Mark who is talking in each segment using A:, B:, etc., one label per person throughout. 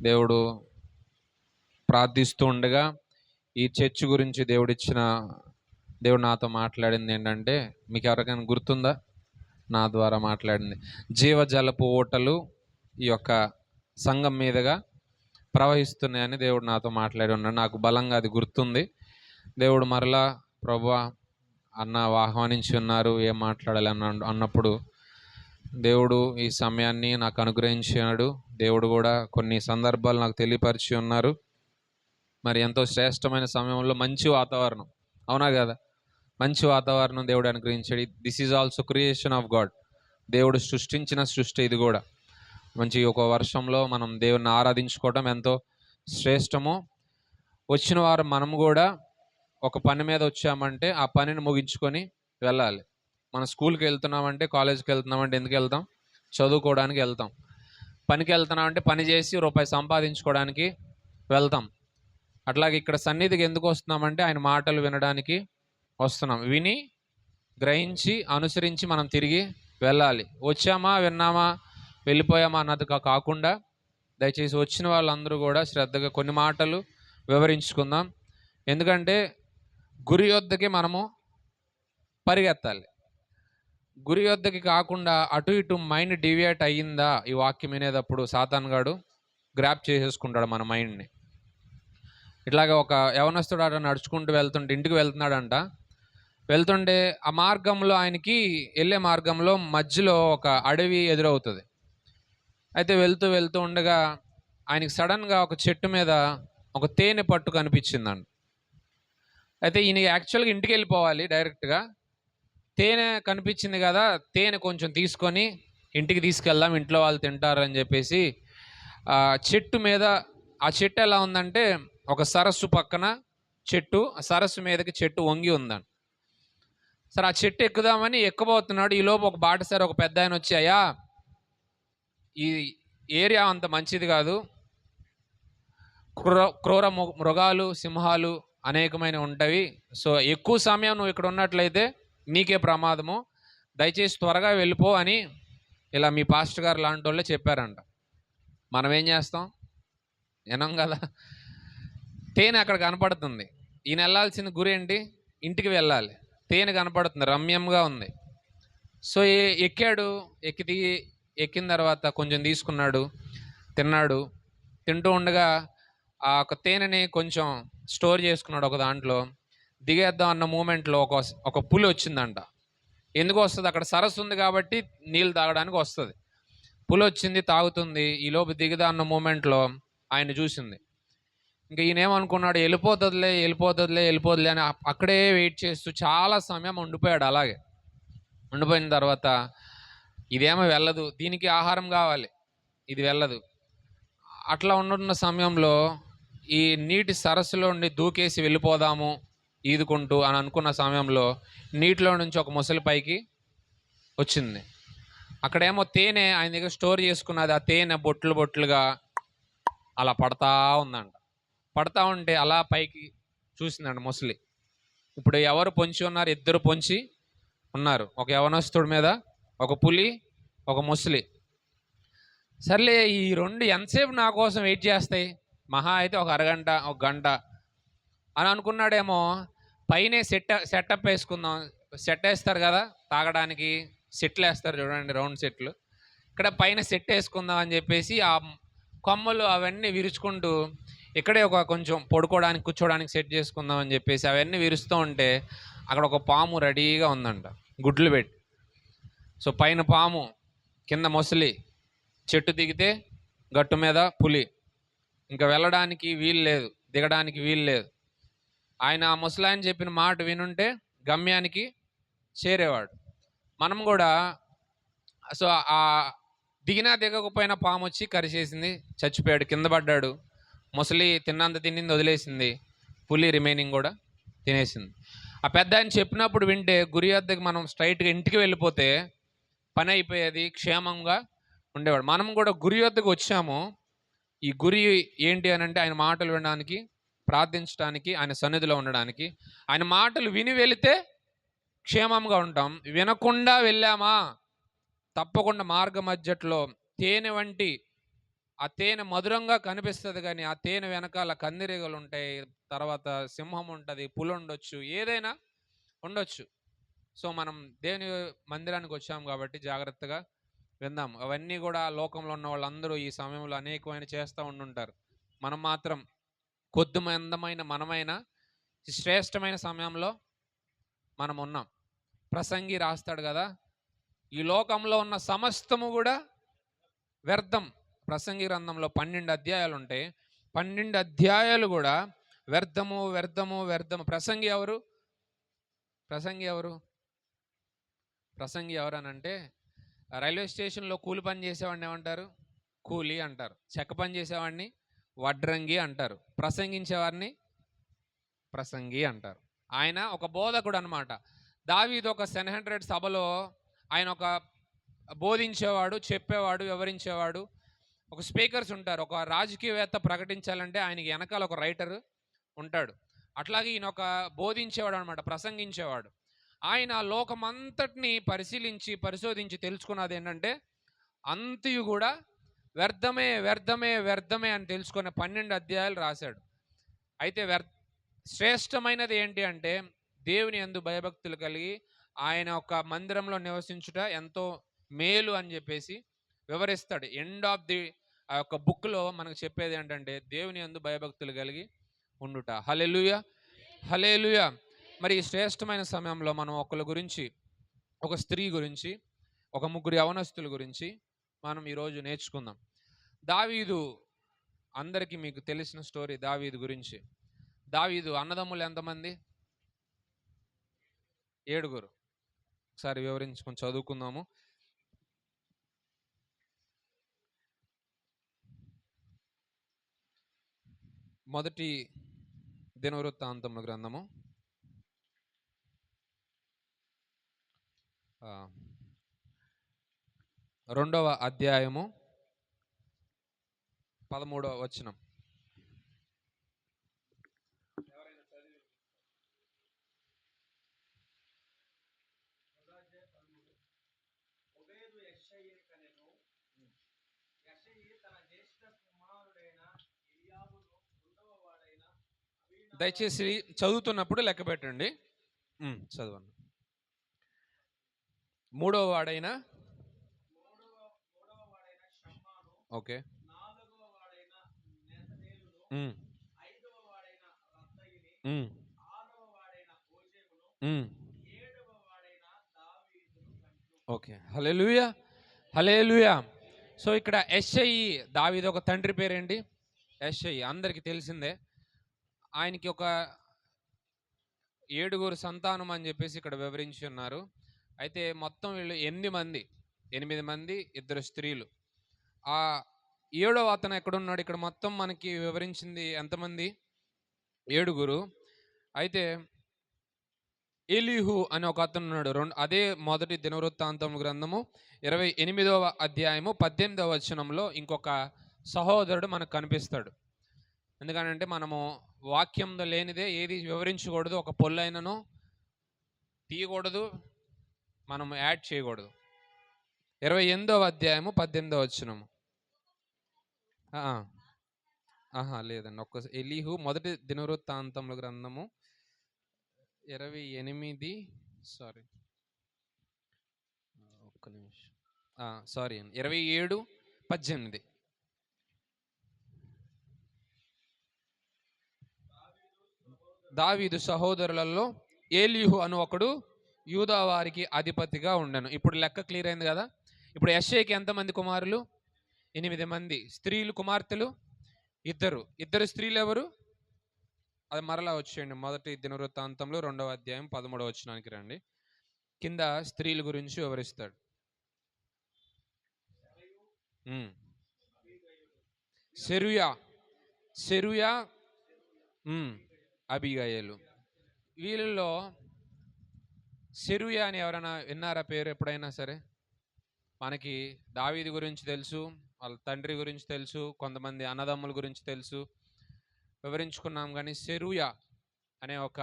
A: దేవుడు ప్రార్థిస్తూ ఉండగా ఈ చర్చ్ గురించి దేవుడు నాతో మాట్లాడింది ఏంటంటే, మీకు ఎవరికైనా గుర్తుందా? నా ద్వారా మాట్లాడింది, జీవజలపు ఓటలు ఈ యొక్క సంఘం మీదుగా ప్రవహిస్తున్నాయని దేవుడు నాతో మాట్లాడి ఉన్నాడు. నాకు బలంగా అది గుర్తుంది. దేవుడు మరలా ప్రభువా ఆహ్వానించి ఉన్నారు, ఏం మాట్లాడాలి అన్నప్పుడు దేవుడు ఈ సమయాన్ని నాకు అనుగ్రహించాడు. దేవుడు కూడా కొన్ని సందర్భాలు నాకు తెలియపరిచి ఉన్నారు. మరి ఎంతో శ్రేష్టమైన సమయంలో మంచి వాతావరణం, అవునా కదా? మంచి వాతావరణం దేవుడు అనుగ్రహించాడు. This is also creation of God. దేవుడు సృష్టించిన సృష్టి ఇది కూడా. మంచి ఒక వర్షంలో మనం దేవుడిని ఆరాధించుకోవటం ఎంతో శ్రేష్టము. వచ్చిన వారు మనం కూడా ఒక పని మీద వచ్చామంటే ఆ పనిని ముగించుకొని వెళ్ళాలి. మనం స్కూల్కి వెళ్తున్నామంటే, కాలేజ్కి వెళ్తున్నామంటే ఎందుకు వెళ్తాం? చదువుకోవడానికి వెళ్తాం. పనికి వెళ్తున్నామంటే పని చేసి రూపాయి సంపాదించుకోవడానికి వెళ్తాం. అట్లాగే ఇక్కడ సన్నిధికి ఎందుకు వస్తున్నామంటే ఆయన మాటలు వినడానికి వస్తున్నాం. విని గ్రహించి అనుసరించి మనం తిరిగి వెళ్ళాలి. వచ్చామా, విన్నామా, వెళ్ళిపోయామా అన్నది కాకుండా దయచేసి వచ్చిన వాళ్ళందరూ కూడా శ్రద్ధగా కొన్ని మాటలు వివరించుకుందాం. ఎందుకంటే గురి యొద్దకి మనము పరిగెత్తాలి. గురి యొద్దకి కాకుండా అటు ఇటు మైండ్ డివియేట్ అయ్యిందా ఈ వాక్యం వినేటప్పుడు సాతాన్ గాడు గ్రాప్ చేసేసుకుంటాడు మన మైండ్ని. ఇట్లాగే ఒక యవనస్తుడు అట నడుచుకుంటూ వెళ్తుంటే, ఇంటికి వెళ్తున్నాడంట. వెళ్తుంటే ఆ మార్గంలో ఆయనకి వెళ్ళే మార్గంలో మధ్యలో ఒక అడవి ఎదురవుతుంది. అయితే వెళ్తూ వెళ్తూ ఉండగా ఆయనకి సడన్గా ఒక చెట్టు మీద ఒక తేనె పట్టు కనిపించిందండి. అయితే ఈయన యాక్చువల్గా ఇంటికి వెళ్ళిపోవాలి డైరెక్ట్గా. తేనె కనిపించింది కదా, తేనె కొంచెం తీసుకొని ఇంటికి తీసుకెళ్దాం, ఇంట్లో వాళ్ళు తింటారని చెప్పేసి చెట్టు మీద, ఆ చెట్టు ఎలా ఉందంటే ఒక సరస్సు పక్కన చెట్టు, ఆ సరస్సు మీదకి చెట్టు వంగి ఉందండి. సరే ఆ చెట్టు ఎక్కుదామని ఎక్కబోతున్నాడు. ఈలోపు ఒక బాటసారి ఒక పెద్ద ఆయన వచ్చి, అయ్యా ఈ ఏరియా అంత మంచిది కాదు, క్రూర మృగాలు, సింహాలు అనేకమైన ఉంటాయి. సో ఎక్కువ సమయం నువ్వు ఇక్కడ ఉన్నట్లయితే నీకే ప్రమాదము, దయచేసి త్వరగా వెళ్ళిపో అని ఇలా మీ పాస్టర్ గారు లాంటి వాళ్ళే చెప్పారంట. మనం ఏం చేస్తాం? వినం కదా. తేనె అక్కడ కనపడుతుంది. ఈయన వెళ్ళాల్సిన గురి ఏంటి? ఇంటికి వెళ్ళాలి. తేనె కనపడుతుంది, రమ్యంగా ఉంది. సో ఎక్కాడు. ఎక్కిన తర్వాత కొంచెం తీసుకున్నాడు, తిన్నాడు. తింటూ ఉండగా ఆ ఒక తేనెని కొంచెం స్టోర్ చేసుకున్నాడు ఒక దాంట్లో. దిగేద్దాం అన్న మూమెంట్లో ఒక పులి వచ్చిందంట. ఎందుకు వస్తుంది? అక్కడ సరస్సు ఉంది కాబట్టి నీళ్ళు తాగడానికి వస్తుంది. పులి వచ్చింది, తాగుతుంది. ఈలోపు దిగదా అన్న మూమెంట్లో ఆయన చూసింది. ఇంకా ఈయనేమనుకున్నాడు, వెళ్ళిపోతుందిలే అని అక్కడే వెయిట్ చేస్తూ చాలా సమయం ఉండిపోయాడు. అలాగే ఉండిపోయిన తర్వాత ఇదేమో వెళ్ళదు, దీనికి ఆహారం కావాలి, ఇది వెళ్ళదు. అట్లా ఉండున్న సమయంలో ఈ నీటి సరస్సులో నుండి దూకేసి వెళ్ళిపోదాము ఈదుకుంటూ అని అనుకున్న సమయంలో నీటిలో నుంచి ఒక ముసలి పైకి వచ్చింది. అక్కడేమో తేనె ఆయన దగ్గర స్టోర్ చేసుకున్నది. ఆ తేనె బొట్లుగా అలా పడతా ఉందంట. పడతా ఉంటే అలా పైకి చూసిందండి ముసలి. ఇప్పుడు ఎవరు పొంచి ఉన్నారు? ఇద్దరు పొంచి ఉన్నారు. ఒక యవనస్తుడి మీద ఒక పులి, ఒక ముసలి. సర్లే ఈ రెండు ఎంతసేపు నా కోసం వెయిట్ చేస్తాయి? మహా అయితే ఒక అరగంట, ఒక గంట అని అనుకున్నాడేమో. పైనే సెటప్ వేసుకుందాం. సెట్ వేస్తారు కదా తాగడానికి, సెట్లు వేస్తారు చూడండి, రౌండ్ సెట్లు. ఇక్కడ పైన సెట్ వేసుకుందాం అని చెప్పేసి ఆ కొమ్మలు అవన్నీ విరుచుకుంటూ ఇక్కడే ఒక కొంచెం పడుకోవడానికి, కూర్చోడానికి సెట్ చేసుకుందాం అని చెప్పేసి అవన్నీ విరుస్తూ ఉంటే అక్కడ ఒక పాము రెడీగా ఉందంట, గుడ్లు పెట్టి. సో పైన పాము, కింద మొసలి, చెట్టు దిగితే గట్టు మీద పులి. ఇంకా వెళ్ళడానికి వీలు లేదు, దిగడానికి వీలు లేదు. ఆయన ఆ ముసలాయన చెప్పిన మాట వినుంటే గమ్యానికి చేరేవాడు. మనం కూడా సో ఆ దిగినా దిగకపోయినా పాము వచ్చి కరిచేసింది, చచ్చిపోయాడు, కింద పడ్డాడు. ముసలి తిన్నంత తిన్నింది వదిలేసింది, పులి రిమైనింగ్ కూడా తినేసింది. ఆ పెద్ద ఆయన చెప్పినప్పుడు వింటే గురి వద్దకు మనం స్ట్రైట్గా ఇంటికి వెళ్ళిపోతే పని అయిపోయేది, క్షేమంగా ఉండేవాడు. మనం కూడా గురి వద్దకు వచ్చాము. ఈ గురి ఏంటి అని అంటే ఆయన మాటలు వినడానికి, ప్రార్థించడానికి, ఆయన సన్నిధిలో ఉండడానికి. ఆయన మాటలు విని వెళితే క్షేమంగా ఉంటాం. వినకుండా వెళ్ళామా తప్పకుండా మార్గ మధ్యలో తేనె వంటి ఆ తేనె మధురంగా కనిపిస్తుంది, కానీ ఆ తేనె వెనకాల కందిరీగలు ఉంటాయి, తర్వాత సింహం ఉంటుంది, పులి ఉండొచ్చు, ఏదైనా ఉండొచ్చు. సో మనం దేవుని మందిరానికి వచ్చాం కాబట్టి జాగ్రత్తగా విందాం. అవన్నీ కూడా లోకంలో ఉన్న వాళ్ళందరూ ఈ సమయంలో అనేకమైన చేస్తూ ఉండుంటారు. మనం మాత్రం కొద్ది మందమైన మనమైన శ్రేష్టమైన సమయంలో మనం ఉన్నాం. ప్రసంగి రాస్తాడు కదా, ఈ లోకంలో ఉన్న సమస్తము కూడా వ్యర్థం. ప్రసంగి గ్రంథంలో 12 అధ్యాయాలు ఉంటాయి. 12 అధ్యాయాలు కూడా వ్యర్థము వ్యర్థము వ్యర్థము. ప్రసంగి ఎవరు? ప్రసంగి ఎవరు? ప్రసంగి ఎవరనంటే, రైల్వే స్టేషన్లో కూలి పని చేసేవాడిని ఏమంటారు? కూలి అంటారు. చెక్క పని చేసేవాడిని వడ్రంగి అంటారు. ప్రసంగించేవాడిని ప్రసంగి అంటారు. ఆయన ఒక బోధకుడు అనమాట. దావీదు ఒక సెన్హెడ్రెడ్ సభలో ఆయన ఒక బోధించేవాడు, చెప్పేవాడు, వివరించేవాడు. ఒక స్పీకర్స్ ఉంటారు. ఒక రాజకీయవేత్త ప్రకటించాలంటే ఆయనకి వెనకాల ఒక రైటర్ ఉంటాడు. అట్లాగే ఈయన ఒక బోధించేవాడు అనమాట, ప్రసంగించేవాడు. ఆయన లోకమంతటిని పరిశీలించి పరిశోధించి తెలుసుకున్నది ఏంటంటే, అంతయు కూడా వ్యర్థమే వ్యర్థమే వ్యర్థమే అని తెలుసుకునే 12 అధ్యాయాలు రాశాడు. అయితే శ్రేష్టమైనది ఏంటి అంటే, దేవుని యందు భయభక్తులు కలిగి ఆయన ఒక మందిరంలో నివసించుట ఎంతో మేలు అని చెప్పేసి వివరిస్తాడు. ఎండ్ ఆఫ్ ది ఆ యొక్క బుక్లో మనకు చెప్పేది ఏంటంటే, దేవుని యందు భయభక్తులు కలిగి ఉండుట. హల్లెలూయా, హల్లెలూయా. మరి ఈ శ్రేష్టమైన సమయంలో మనం ఒకరి గురించి, ఒక స్త్రీ గురించి, ఒక ముగ్గురు యవనస్తుల గురించి మనం ఈరోజు నేర్చుకుందాం. దావీదు, అందరికీ మీకు తెలిసిన స్టోరీ దావీదు గురించి. దావీదు అన్నదమ్ములు ఎంతమంది? 7. ఒకసారి వివరించుకొని చదువుకుందాము. మొదటి దినవృత్తాంతముల గ్రంథము 2వ అధ్యాయము 13వ వచనం. దయచేసి చదువుతున్నప్పుడు లెక్క పెట్టండి. చదవండి. 3వ వాడైన, ఓకే, 4వ వాడైన నెతనేలును, 5వ వాడైన రత్తయిని, 6వ వాడైన ఓజేమును, 7వ వాడైన దావీదును కండ్లు. ఓకే, హల్లెలూయా, హల్లెలూయా. సో ఇక్కడ యెషయి, దావీదు ఒక తండ్రి పేరేంటి? యెషయి, అందరికీ తెలిసిందే. ఆయనకి ఒక 7 సంతానం అని చెప్పేసి ఇక్కడ వివరించి ఉన్నారు. అయితే మొత్తం వీళ్ళు 8 మంది, 2 స్త్రీలు. ఆ 7వ అతను ఎక్కడున్నాడు? ఇక్కడ మొత్తం మనకి వివరించింది ఎంతమంది? 7. అయితే ఎలీహు అని ఒక అతను ఉన్నాడు. అదే మొదటి దినవృత్తాంతం గ్రంథము 28వ అధ్యాయము 18వ వచనంలో ఇంకొక సహోదరుడు మనకు కనిపిస్తాడు. ఎందుకనంటే మనము వాక్యంలో లేనిదే ఏది వివరించకూడదు, ఒక పొల్లైనను తీయకూడదు, మనం యాడ్ చేయకూడదు. 28వ అధ్యాయము 18వ వచనము. లేదండి, ఒక్కసారి. ఎలీహు మొదటి దినవృత్తాంతముల గ్రంథము 28, సారీ, ఒక్క నిమిషం, సారీ అండి, 27:18. దావీదు సహోదరులలో ఏలీహు అను ఒకడు యూదా వారికి అధిపతిగా ఉండెను. ఇప్పుడు లెక్క క్లియర్ అయింది కదా. ఇప్పుడు యెషయికి ఎంతమంది కుమారులు? 8 మంది. స్త్రీలు కుమార్తెలు 2. స్త్రీలు ఎవరు? అది మరలా వచ్చేయండి, మొదటి దినవృత్తాంతంలో 2వ అధ్యాయం 13వ వచనానికి రండి. కింద స్త్రీల గురించి వివరిస్తాడు. సెరూయా, అబీగయలు. వీళ్ళలో సెరూయా అని ఎవరైనా విన్నారా పేరు ఎప్పుడైనా సరే? మనకి దావీదు గురించి తెలుసు, వాళ్ళ తండ్రి గురించి తెలుసు, కొంతమంది అన్నదమ్ముల గురించి తెలుసు, వివరించుకున్నాం. కానీ సెరూయా అనే ఒక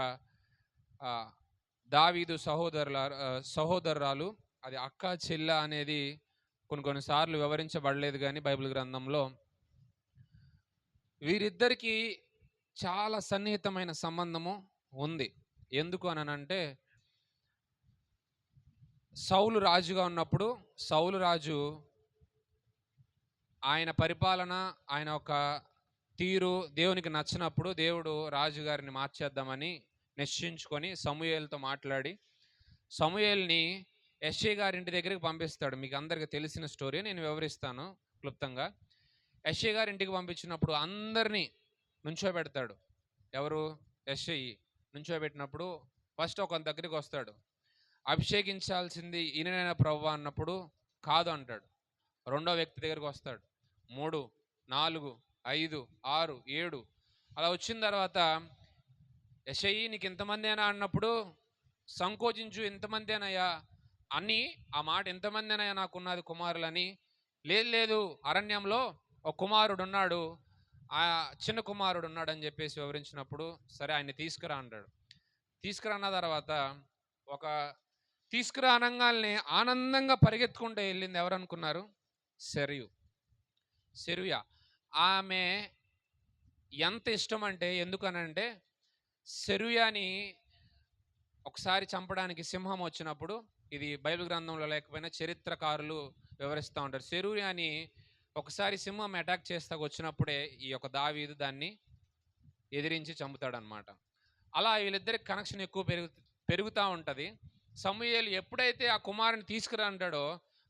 A: దావీదు సహోదరురాలు, అది అక్క చెల్ల అనేది కొన్నిసార్లు వివరించబడలేదు. కానీ బైబిల్ గ్రంథంలో వీరిద్దరికీ చాలా సన్నిహితమైన సంబంధము ఉంది. ఎందుకు అనంటే, సౌలు రాజుగా ఉన్నప్పుడు సౌలు రాజు ఆయన పరిపాలన, ఆయన ఒక తీరు దేవునికి నచ్చినప్పుడు దేవుడు రాజుగారిని మార్చేద్దామని నిశ్చయించుకొని సమూయేలుతో మాట్లాడి సమూయేలుని యెష్షయి గారి ఇంటి దగ్గరికి పంపిస్తాడు. మీకు అందరికీ తెలిసిన స్టోరీ, నేను వివరిస్తాను క్లుప్తంగా. యెష్షయి గారి ఇంటికి పంపించినప్పుడు అందరినీ నుంచోబెడతాడు. ఎవరు? యెష్షయి నుంచోబెట్టినప్పుడు ఫస్ట్ ఒక దగ్గరికి వస్తాడు. అభిషేకించాల్సింది ఈయనైనా ప్రభువా అన్నప్పుడు కాదు అంటాడు. రెండో వ్యక్తి దగ్గరికి వస్తాడు. 3, 4, 5, 6, 7 అలా వచ్చిన తర్వాత యెష్షయి నీకు ఇంతమందేనా అన్నప్పుడు సంకోచించు, ఇంతమందేనయ్యా అని, ఆ మాట ఇంతమందేనయ్యా నాకున్నది కుమారులని. లేదు లేదు, అరణ్యంలో ఒక కుమారుడు ఉన్నాడు, ఆ చిన్న కుమారుడు ఉన్నాడు అని చెప్పేసి వివరించినప్పుడు సరే ఆయన్ని తీసుకురా అంటాడు. తీసుకురన్న తర్వాత ఒక తీసుకురా అనగానే ఆనందంగా పరిగెత్తుకుంటూ వెళ్ళింది ఎవరనుకున్నారు? సెరుయా. ఆమె ఎంత ఇష్టం అంటే, ఎందుకనంటే సెరుయాని ఒకసారి చంపడానికి సింహం వచ్చినప్పుడు, ఇది బైబిల్ గ్రంథంలో లేకపోయినా చరిత్రకారులు వివరిస్తూ ఉంటారు. సెరుయాని ఒకసారి సింహం అటాక్ చేస్తా వచ్చినప్పుడే ఈ యొక్క దావీదు దాన్ని ఎదిరించి చంపుతాడనమాట. అలా వీళ్ళిద్దరికి కనెక్షన్ ఎక్కువ పెరుగుతూ ఉంటుంది. సమూయేలు ఎప్పుడైతే ఆ కుమారుని తీసుకురా అంటాడో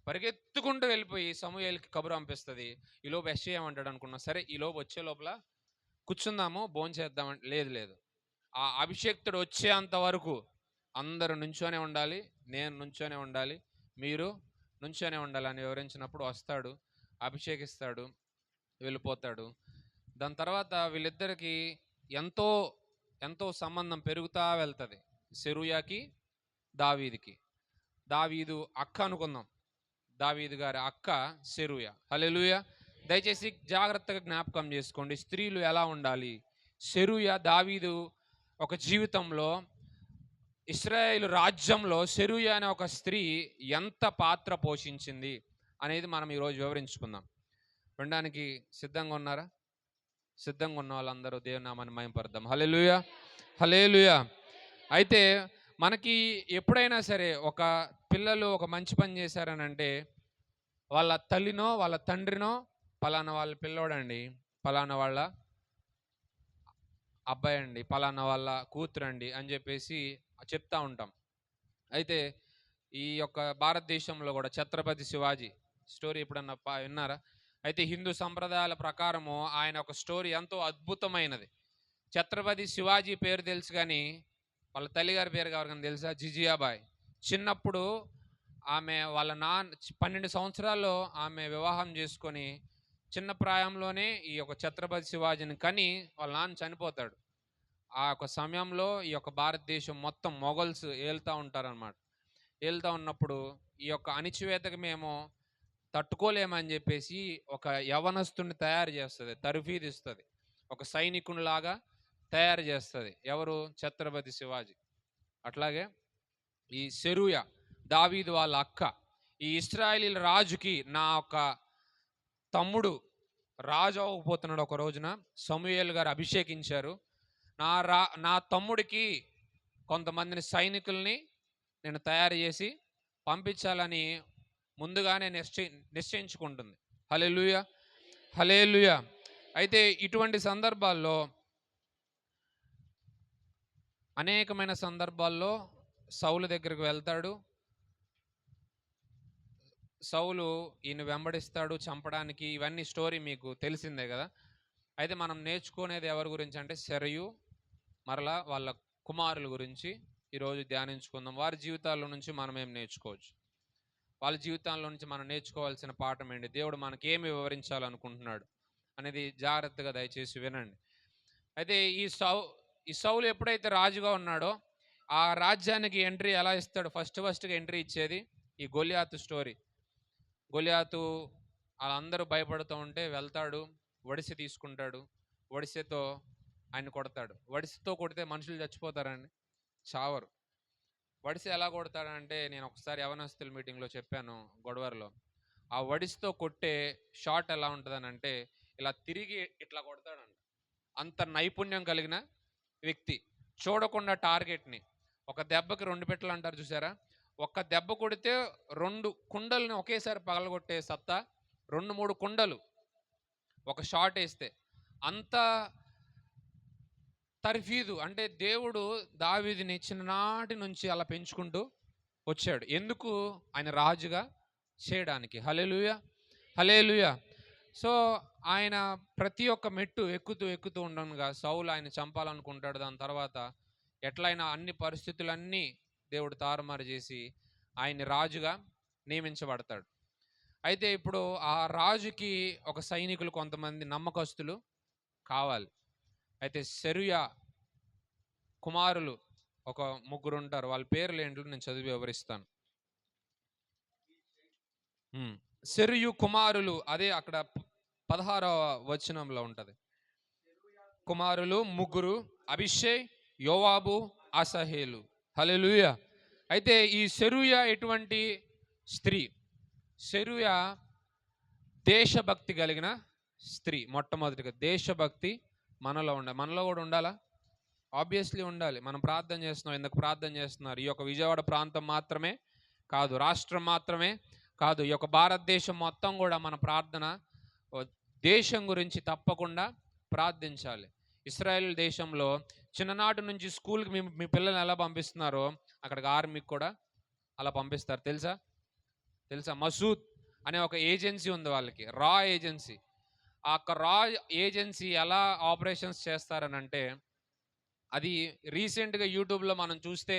A: పరిగెత్తుకుంటూ వెళ్ళిపోయి సమూయేలుకి కబురు పంపిస్తుంది. ఈలోపు యెష్షయి ఏమంటాడు అనుకున్నా, సరే ఈలోపు వచ్చే లోపల కూర్చుందాము భోంచేద్దామని. లేదు లేదు, ఆ అభిషేక్తుడు వచ్చేంత వరకు అందరూ నుంచోనే ఉండాలి, నేను నుంచోనే ఉండాలి, మీరు నుంచోనే ఉండాలి అని వివరించినప్పుడు వస్తాడు, అభిషేకిస్తాడు, వెళ్ళిపోతాడు. దాని తర్వాత వీళ్ళిద్దరికి ఎంతో ఎంతో సంబంధం పెరుగుతూ వెళ్తుంది. సెరూయాకి దావీదుకి. దావీదు అక్క అనుకుందాం, దావీదు గారి అక్క సెరూయా. హల్లెలూయా. దయచేసి జాగ్రత్తగా జ్ఞాపకం చేసుకోండి, స్త్రీలు ఎలా ఉండాలి. సెరూయా దావీదు ఒక జీవితంలో, ఇశ్రాయేలు రాజ్యంలో సెరూయా అనే ఒక స్త్రీ ఎంత పాత్ర పోషించింది అనేది మనం ఈరోజు వివరించుకుందాం. వినడానికి సిద్ధంగా ఉన్నారా? సిద్ధంగా ఉన్న వాళ్ళందరూ దేవుని నామాన్ని మహిమపడదాం. హల్లెలూయా, హల్లెలూయా. అయితే మనకి ఎప్పుడైనా సరే ఒక పిల్లలు ఒక మంచి పని చేశారనంటే వాళ్ళ తల్లినో వాళ్ళ తండ్రినో పలానా వాళ్ళ పిల్లోడండి, పలానా వాళ్ళ అబ్బాయి అండి, పలానా వాళ్ళ కూతురండి అని చెప్పేసి చెప్తా ఉంటాం. అయితే ఈ యొక్క భారతదేశంలో కూడా ఛత్రపతి శివాజీ స్టోరీ ఎప్పుడన్నా విన్నారా? అయితే హిందూ సంప్రదాయాల ప్రకారము ఆయన ఒక స్టోరీ ఎంతో అద్భుతమైనది. ఛత్రపతి శివాజీ పేరు తెలుసు కానీ వాళ్ళ తల్లిగారి పేరు ఎవరికైనా తెలుసా? జిజియాబాయ్. చిన్నప్పుడు ఆమె వాళ్ళ 12 సంవత్సరాల్లో ఆమె వివాహం చేసుకొని చిన్న ప్రాయంలోనే ఈ యొక్క ఛత్రపతి శివాజీని కని వాళ్ళ నాన్న చనిపోతాడు. ఆ యొక్క సమయంలో ఈ యొక్క భారతదేశం మొత్తం మొఘల్స్ ఏలుతూ ఉంటారనమాట. ఏలుతూ ఉన్నప్పుడు ఈ యొక్క అణిచివేతకు మేము తట్టుకోలేమని చెప్పేసి ఒక యవనస్తుని తయారు చేస్తుంది, తర్ఫీదు ఇస్తుంది, ఒక సైనికునిలాగా తయారు చేస్తుంది. ఎవరు? ఛత్రపతి శివాజీ. అట్లాగే ఈ సెరూయా దావీదు వాళ్ళ అక్క, ఈ ఇశ్రాయేలీల రాజుకి నా ఒక తమ్ముడు రాజు అవ్వకపోతున్నాడు. ఒక రోజున సమూయేలు గారు అభిషేకించారు. నా తమ్ముడికి కొంతమందిని సైనికుల్ని నేను తయారు చేసి పంపించాలని ముందుగానే నిశ్చయించుకుంటుంది. హల్లెలూయా, హల్లెలూయా. అయితే ఇటువంటి సందర్భాల్లో, అనేకమైన సందర్భాల్లో సౌలు దగ్గరికి వెళ్తాడు. సౌలు ఈయన వెంబడిస్తాడు చంపడానికి. ఇవన్నీ స్టోరీ మీకు తెలిసిందే కదా. అయితే మనం నేర్చుకునేది ఎవరి గురించి అంటే సెరయు మరలా వాళ్ళ కుమారుల గురించి ఈరోజు ధ్యానించుకుందాం. వారి జీవితాల్లో నుంచి మనం ఏం నేర్చుకోవచ్చు, వాళ్ళ జీవితాల్లో నుంచి మనం నేర్చుకోవాల్సిన పాఠం ఏంటి, దేవుడు మనకేమి వివరించాలనుకుంటున్నాడు అనేది జాగ్రత్తగా దయచేసి వినండి. అయితే ఈ సౌలు ఎప్పుడైతే రాజుగా ఉన్నాడో ఆ రాజ్యానికి ఎంట్రీ ఎలా ఇస్తాడు? ఫస్ట్గా ఎంట్రీ ఇచ్చేది ఈ గొలియాతు స్టోరీ. గొలియాతు వాళ్ళందరూ భయపడుతూ ఉంటే వెళ్తాడు, ఒడిసె తీసుకుంటాడు, ఒడిసెతో ఆయన కొడతాడు. ఒడిసెతో కొడితే మనుషులు చచ్చిపోతారండి? చావరు. వడిసె ఎలా కొడతాడంటే, నేను ఒకసారి యవనస్తుల మీటింగ్లో చెప్పాను గొడవరలో. ఆ వడిసెతో కొట్టే షాట్ ఎలా ఉంటుందని అంటే, ఇలా తిరిగి ఇట్లా కొడతాడంట. అంత నైపుణ్యం కలిగిన వ్యక్తి. చూడకుండా టార్గెట్ని, ఒక దెబ్బకి 2 పిట్టలు అంటారు చూసారా, ఒక్క దెబ్బ కొడితే 2 కుండల్ని ఒకేసారి పగలగొట్టే సత్తా, 2-3 కుండలు ఒక షాట్ వేస్తే. అంత తర్ఫీదు. అంటే దేవుడు దావీదుని చిన్ననాటి నుంచి అలా పెంచుకుంటూ వచ్చాడు. ఎందుకు? ఆయన రాజుగా చేయడానికి. హల్లెలూయా, హల్లెలూయా. సో ఆయన ప్రతి ఒక్క మెట్టు ఎక్కుతూ ఉండగా సౌలు ఆయన చంపాలనుకుంటాడు. దాని తర్వాత ఎట్లయినా అన్ని పరిస్థితులన్నీ దేవుడు తారుమారు చేసి ఆయన్ని రాజుగా నియమించబడతాడు. అయితే ఇప్పుడు ఆ రాజుకి ఒక సైనికులు, కొంతమంది నమ్మకస్తులు కావాలి. అయితే సెరూయా కుమారులు ఒక 3 ఉంటారు. వాళ్ళ పేర్లు ఏంటో నేను చదివి వివరిస్తాను. సెరూయు కుమారులు, అదే అక్కడ 16వ వచనంలో ఉంటది. కుమారులు 3, అభిషై, యోవాబు, అసహేలు. హల్లెలూయా. అయితే ఈ సెరూయా ఎటువంటి స్త్రీ? సెరూయా దేశభక్తి కలిగిన స్త్రీ. మొట్టమొదటిగా దేశభక్తి మనలో ఉండాలి. మనలో కూడా ఉండాలా? ఆబ్వియస్లీ ఉండాలి. మనం ప్రార్థన చేస్తున్నాం. ఎందుకు ప్రార్థన చేస్తున్నారు? ఈ యొక్క విజయవాడ ప్రాంతం మాత్రమే కాదు, రాష్ట్రం మాత్రమే కాదు, ఈ యొక్క భారతదేశం మొత్తం కూడా మన ప్రార్థన దేశం గురించి తప్పకుండా ప్రార్థించాలి. ఇశ్రాయేల్ దేశంలో చిన్ననాటి నుంచి స్కూల్కి మీ పిల్లల్ని ఎలా పంపిస్తున్నారో అక్కడికి ఆర్మీకి కూడా అలా పంపిస్తారు. తెలుసా? మసూద్ అనే ఒక ఏజెన్సీ ఉంది వాళ్ళకి, రా ఏజెన్సీ. ఆ యొక్క రా ఏజెన్సీ ఎలా ఆపరేషన్స్ చేస్తారనంటే, అది రీసెంట్గా యూట్యూబ్లో మనం చూస్తే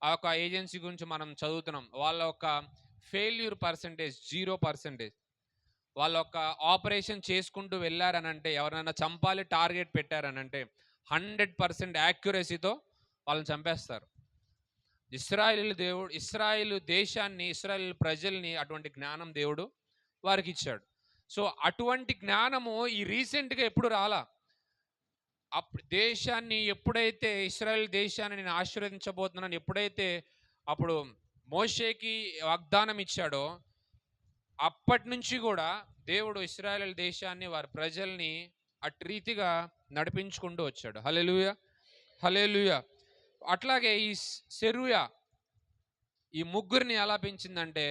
A: ఆ యొక్క ఏజెన్సీ గురించి మనం చదువుతున్నాం. వాళ్ళ యొక్క ఫెయిల్యూర్ పర్సంటేజ్ 0%. వాళ్ళ యొక్క ఆపరేషన్ చేసుకుంటూ వెళ్ళారనంటే, ఎవరైనా చంపాలి టార్గెట్ పెట్టారనంటే 100% యాక్యురసీతో వాళ్ళని చంపేస్తారు. ఇశ్రాయేలు దేశాన్ని, ఇశ్రాయేల్ ప్రజల్ని అటువంటి జ్ఞానం దేవుడు వారికి ఇచ్చాడు. సో అటువంటి జ్ఞానము ఈ రీసెంట్గా ఎప్పుడు రాలా. అప్పుడు దేశాన్ని ఎప్పుడైతే, ఇశ్రాయేల్ దేశాన్ని నేను ఆశీర్వదించబోతున్నాను ఎప్పుడైతే అప్పుడు మోషేకి వాగ్దానం ఇచ్చాడో, అప్పటి నుంచి కూడా దేవుడు ఇశ్రాయేల్ దేశాన్ని, వారి ప్రజల్ని అటు రీతిగా నడిపించుకుంటూ వచ్చాడు. హల్లెలూయా, హల్లెలూయా. అట్లాగే ఈ సెరూయా ఈ 3 ఎలా పెంచిందంటే,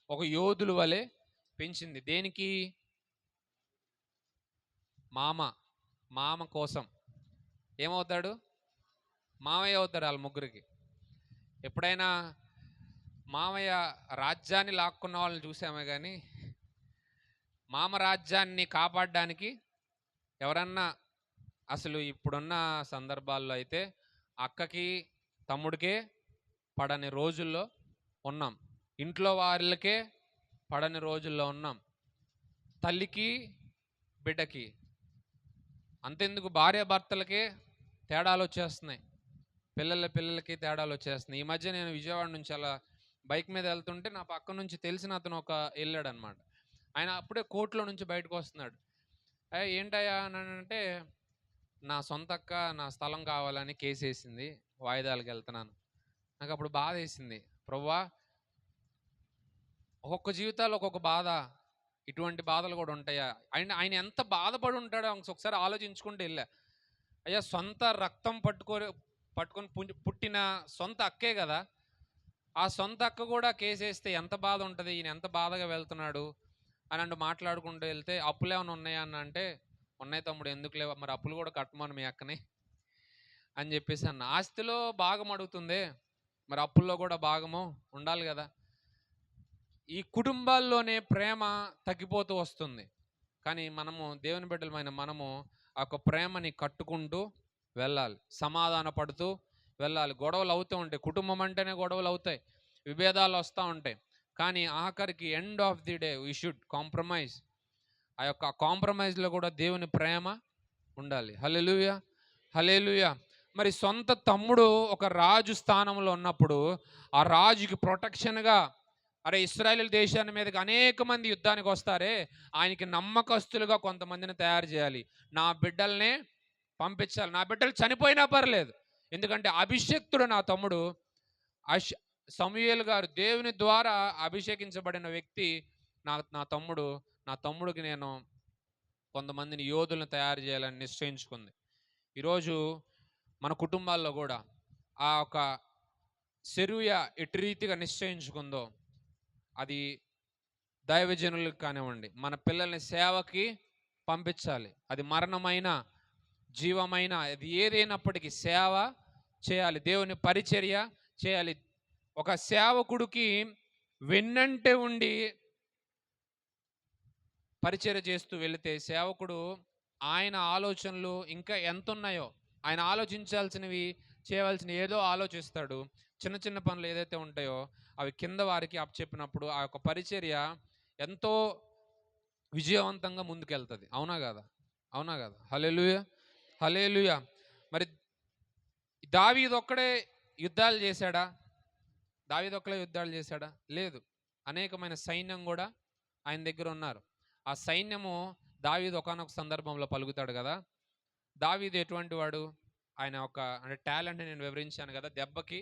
A: ఒక యోధుల వలె పెంచింది. దేనికి? మామ కోసం. ఏమవుతాడు? మామయ్య అవుతాడు వాళ్ళ 3కి. ఎప్పుడైనా మామయ్య రాజ్యాన్ని లాక్కున్న వాళ్ళని చూసామే కానీ, మామ రాజ్యాన్ని కాపాడడానికి ఎవరన్నా, అసలు ఇప్పుడున్న సందర్భాల్లో అయితే అక్కకి తమ్ముడికే పడని రోజుల్లో ఉన్నాం. ఇంట్లో వాళ్ళకే పడని రోజుల్లో ఉన్నాం. తల్లికి బిడ్డకి, అంతెందుకు భార్యాభర్తలకే తేడాలు వచ్చేస్తున్నాయి. పిల్లలకి తేడాలు వచ్చేస్తున్నాయి. ఈ మధ్య నేను విజయవాడ నుంచి అలా బైక్ మీద వెళ్తుంటే నా పక్క నుంచి తెలిసిన అతను ఒక వెళ్ళాడు అనమాట. ఆయన అప్పుడే కోర్టులో నుంచి బయటకు వస్తున్నాడు. ఏంటయ్యా అని అంటే, నా సొంత అక్క నా స్థలం కావాలని కేసు వేసింది, వాయిదాలకు వెళ్తున్నాను. నాకు అప్పుడు బాధ వేసింది. ప్రభువా, ఒక్కొక్క జీవితాల్లో ఒక్కొక్క బాధ, ఇటువంటి బాధలు కూడా ఉంటాయా? ఆయన ఎంత బాధపడి ఉంటాడో ఒకసారి ఆలోచించుకుంటూ వెళ్ళా. అయ్యా, సొంత రక్తం పట్టుకొని పుట్టిన సొంత అక్కే కదా, ఆ సొంత అక్క కూడా కేసేస్తే ఎంత బాధ ఉంటుంది, ఈయన ఎంత బాధగా వెళ్తున్నాడు అని అంటూ మాట్లాడుకుంటూ వెళ్తే, అప్పులు ఏమైనా ఉన్నాయా అన్న అంటే, ఉన్నాయి తమ్ముడు, ఎందుకు లేవా, మరి అప్పులు కూడా కట్టమని మీ అక్కని అని చెప్పేసి అన్న. ఆస్తిలో భాగం అడుగుతుంది, మరి అప్పుల్లో కూడా భాగము ఉండాలి కదా. ఈ కుటుంబాల్లోనే ప్రేమ తగ్గిపోతూ వస్తుంది. కానీ మనము దేవుని బిడ్డలమైన మనము ఆ యొక్క ప్రేమని కట్టుకుంటూ వెళ్ళాలి, సమాధాన పడుతూ వెళ్ళాలి. గొడవలు అవుతూ ఉంటాయి, కుటుంబం అంటేనే గొడవలు అవుతాయి, విభేదాలు వస్తూ ఉంటాయి. కానీ ఆఖరికి end of the day we should compromise. ఆ యొక్క కాంప్రమైజ్లో కూడా దేవుని ప్రేమ ఉండాలి. హల్లెలూయా, హల్లెలూయా. మరి సొంత తమ్ముడు ఒక రాజు స్థానంలో ఉన్నప్పుడు ఆ రాజుకి ప్రొటెక్షన్గా, అరే ఇశ్రాయేల్ దేశాన్ని మీదకి అనేక మంది యుద్ధానికి వస్తారే, ఆయనకి నమ్మకస్తులుగా కొంతమందిని తయారు చేయాలి, నా బిడ్డల్నే పంపించాలి, నా బిడ్డలు చనిపోయినా పర్లేదు, ఎందుకంటే అభిషక్తుడు నా తమ్ముడు. సమూయేలు గారు దేవుని ద్వారా అభిషేకించబడిన వ్యక్తి నా తమ్ముడు. నా తమ్ముడికి నేను కొంతమందిని యోధులను తయారు చేయాలని నిశ్చయించుకుంది. ఈరోజు మన కుటుంబాల్లో కూడా ఆ ఒక సెరూయా ఎటు రీతిగా నిశ్చయించుకుందో, అది దైవజనులకు కానివ్వండి, మన పిల్లల్ని సేవకి పంపించాలి. అది మరణమైన జీవమైన అది ఏదైనప్పటికీ సేవ చేయాలి, దేవుని పరిచర్య చేయాలి. ఒక సేవకుడికి వెన్నంటే ఉండి పరిచర్య చేస్తూ వెళితే సేవకుడు ఆయన ఆలోచనలు ఇంకా ఎంత ఉన్నాయో, ఆయన ఆలోచించాల్సినవి చేయవలసిన ఏదో ఆలోచిస్తాడు. చిన్న చిన్న పనులు ఏదైతే ఉంటాయో అవి కింద వారికి అప్పచెప్పినప్పుడు ఆ యొక్క పరిచర్య ఎంతో విజయవంతంగా ముందుకెళ్తుంది. అవునా కదా? అవునా కదా? హల్లెలూయా, హల్లెలూయా. మరి దావీదు ఒక్కడే యుద్ధాలు చేశాడా? దావీదు ఒక్కడే యుద్ధాలు చేశాడా? లేదు. అనేకమైన సైన్యం కూడా ఆయన దగ్గర ఉన్నారు. ఆ సైన్యము దావీదు ఒకానొక సందర్భంలో పలుకుతాడు కదా. దావీదు ఎటువంటి వాడు? ఆయన ఒక అంటే టాలెంట్ నేను వివరించాను కదా. దెబ్బకి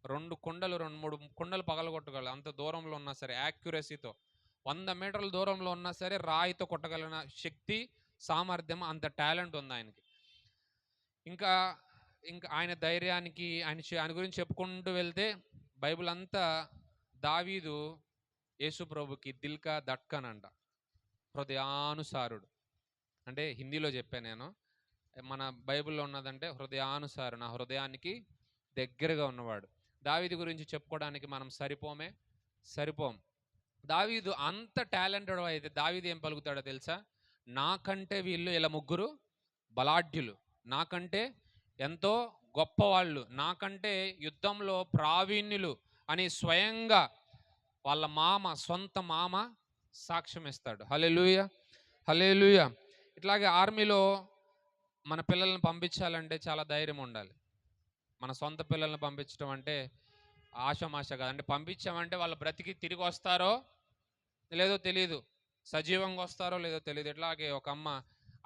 A: 2 కుండలు 2-3 కుండలు పగలగొట్టగలరు. అంత దూరంలో ఉన్నా సరే యాక్యురసీతో 100 మీటర్ల దూరంలో ఉన్నా సరే రాయితో కొట్టగలిగిన శక్తి, సామర్థ్యం, అంత టాలెంట్ ఉంది ఆయనకి. ఇంకా ఇంకా ఆయన ధైర్యానికి ఆయన గురించి చెప్పుకుంటూ వెళ్తే బైబిల్ అంతా దావీదు యేసు ప్రభుకి దిల్ కా ధడ్కన్ అంట, హృదయానుసారుడు. అంటే హిందీలో చెప్పాను నేను, మన బైబిల్లో ఉన్నదంటే హృదయానుసారు, నా హృదయానికి దగ్గరగా ఉన్నవాడు. దావీదు గురించి చెప్పుకోవడానికి మనం సరిపోం. దావీదు అంత టాలెంటెడ్ అయితే దావీదు ఏం పలుకుతాడో తెలుసా? నాకంటే వీళ్ళు ఇలా ముగ్గురు బలాఢ్యులు, నాకంటే ఎంతో గొప్పవాళ్ళు, నాకంటే యుద్ధంలో ప్రావీణ్యులు అని స్వయంగా వాళ్ళ సొంత మామ సాక్ష్యం ఇస్తాడు. హల్లెలూయా, హల్లెలూయా. ఇట్లాగే ఆర్మీలో మన పిల్లల్ని పంపించాలంటే చాలా ధైర్యం ఉండాలి. మన సొంత పిల్లల్ని పంపించడం అంటే ఆషామాష కాదు. అంటే పంపించామంటే వాళ్ళు బ్రతికి తిరిగి వస్తారో లేదో తెలియదు, సజీవంగా వస్తారో లేదో తెలియదు. ఇట్లాగే ఒక అమ్మ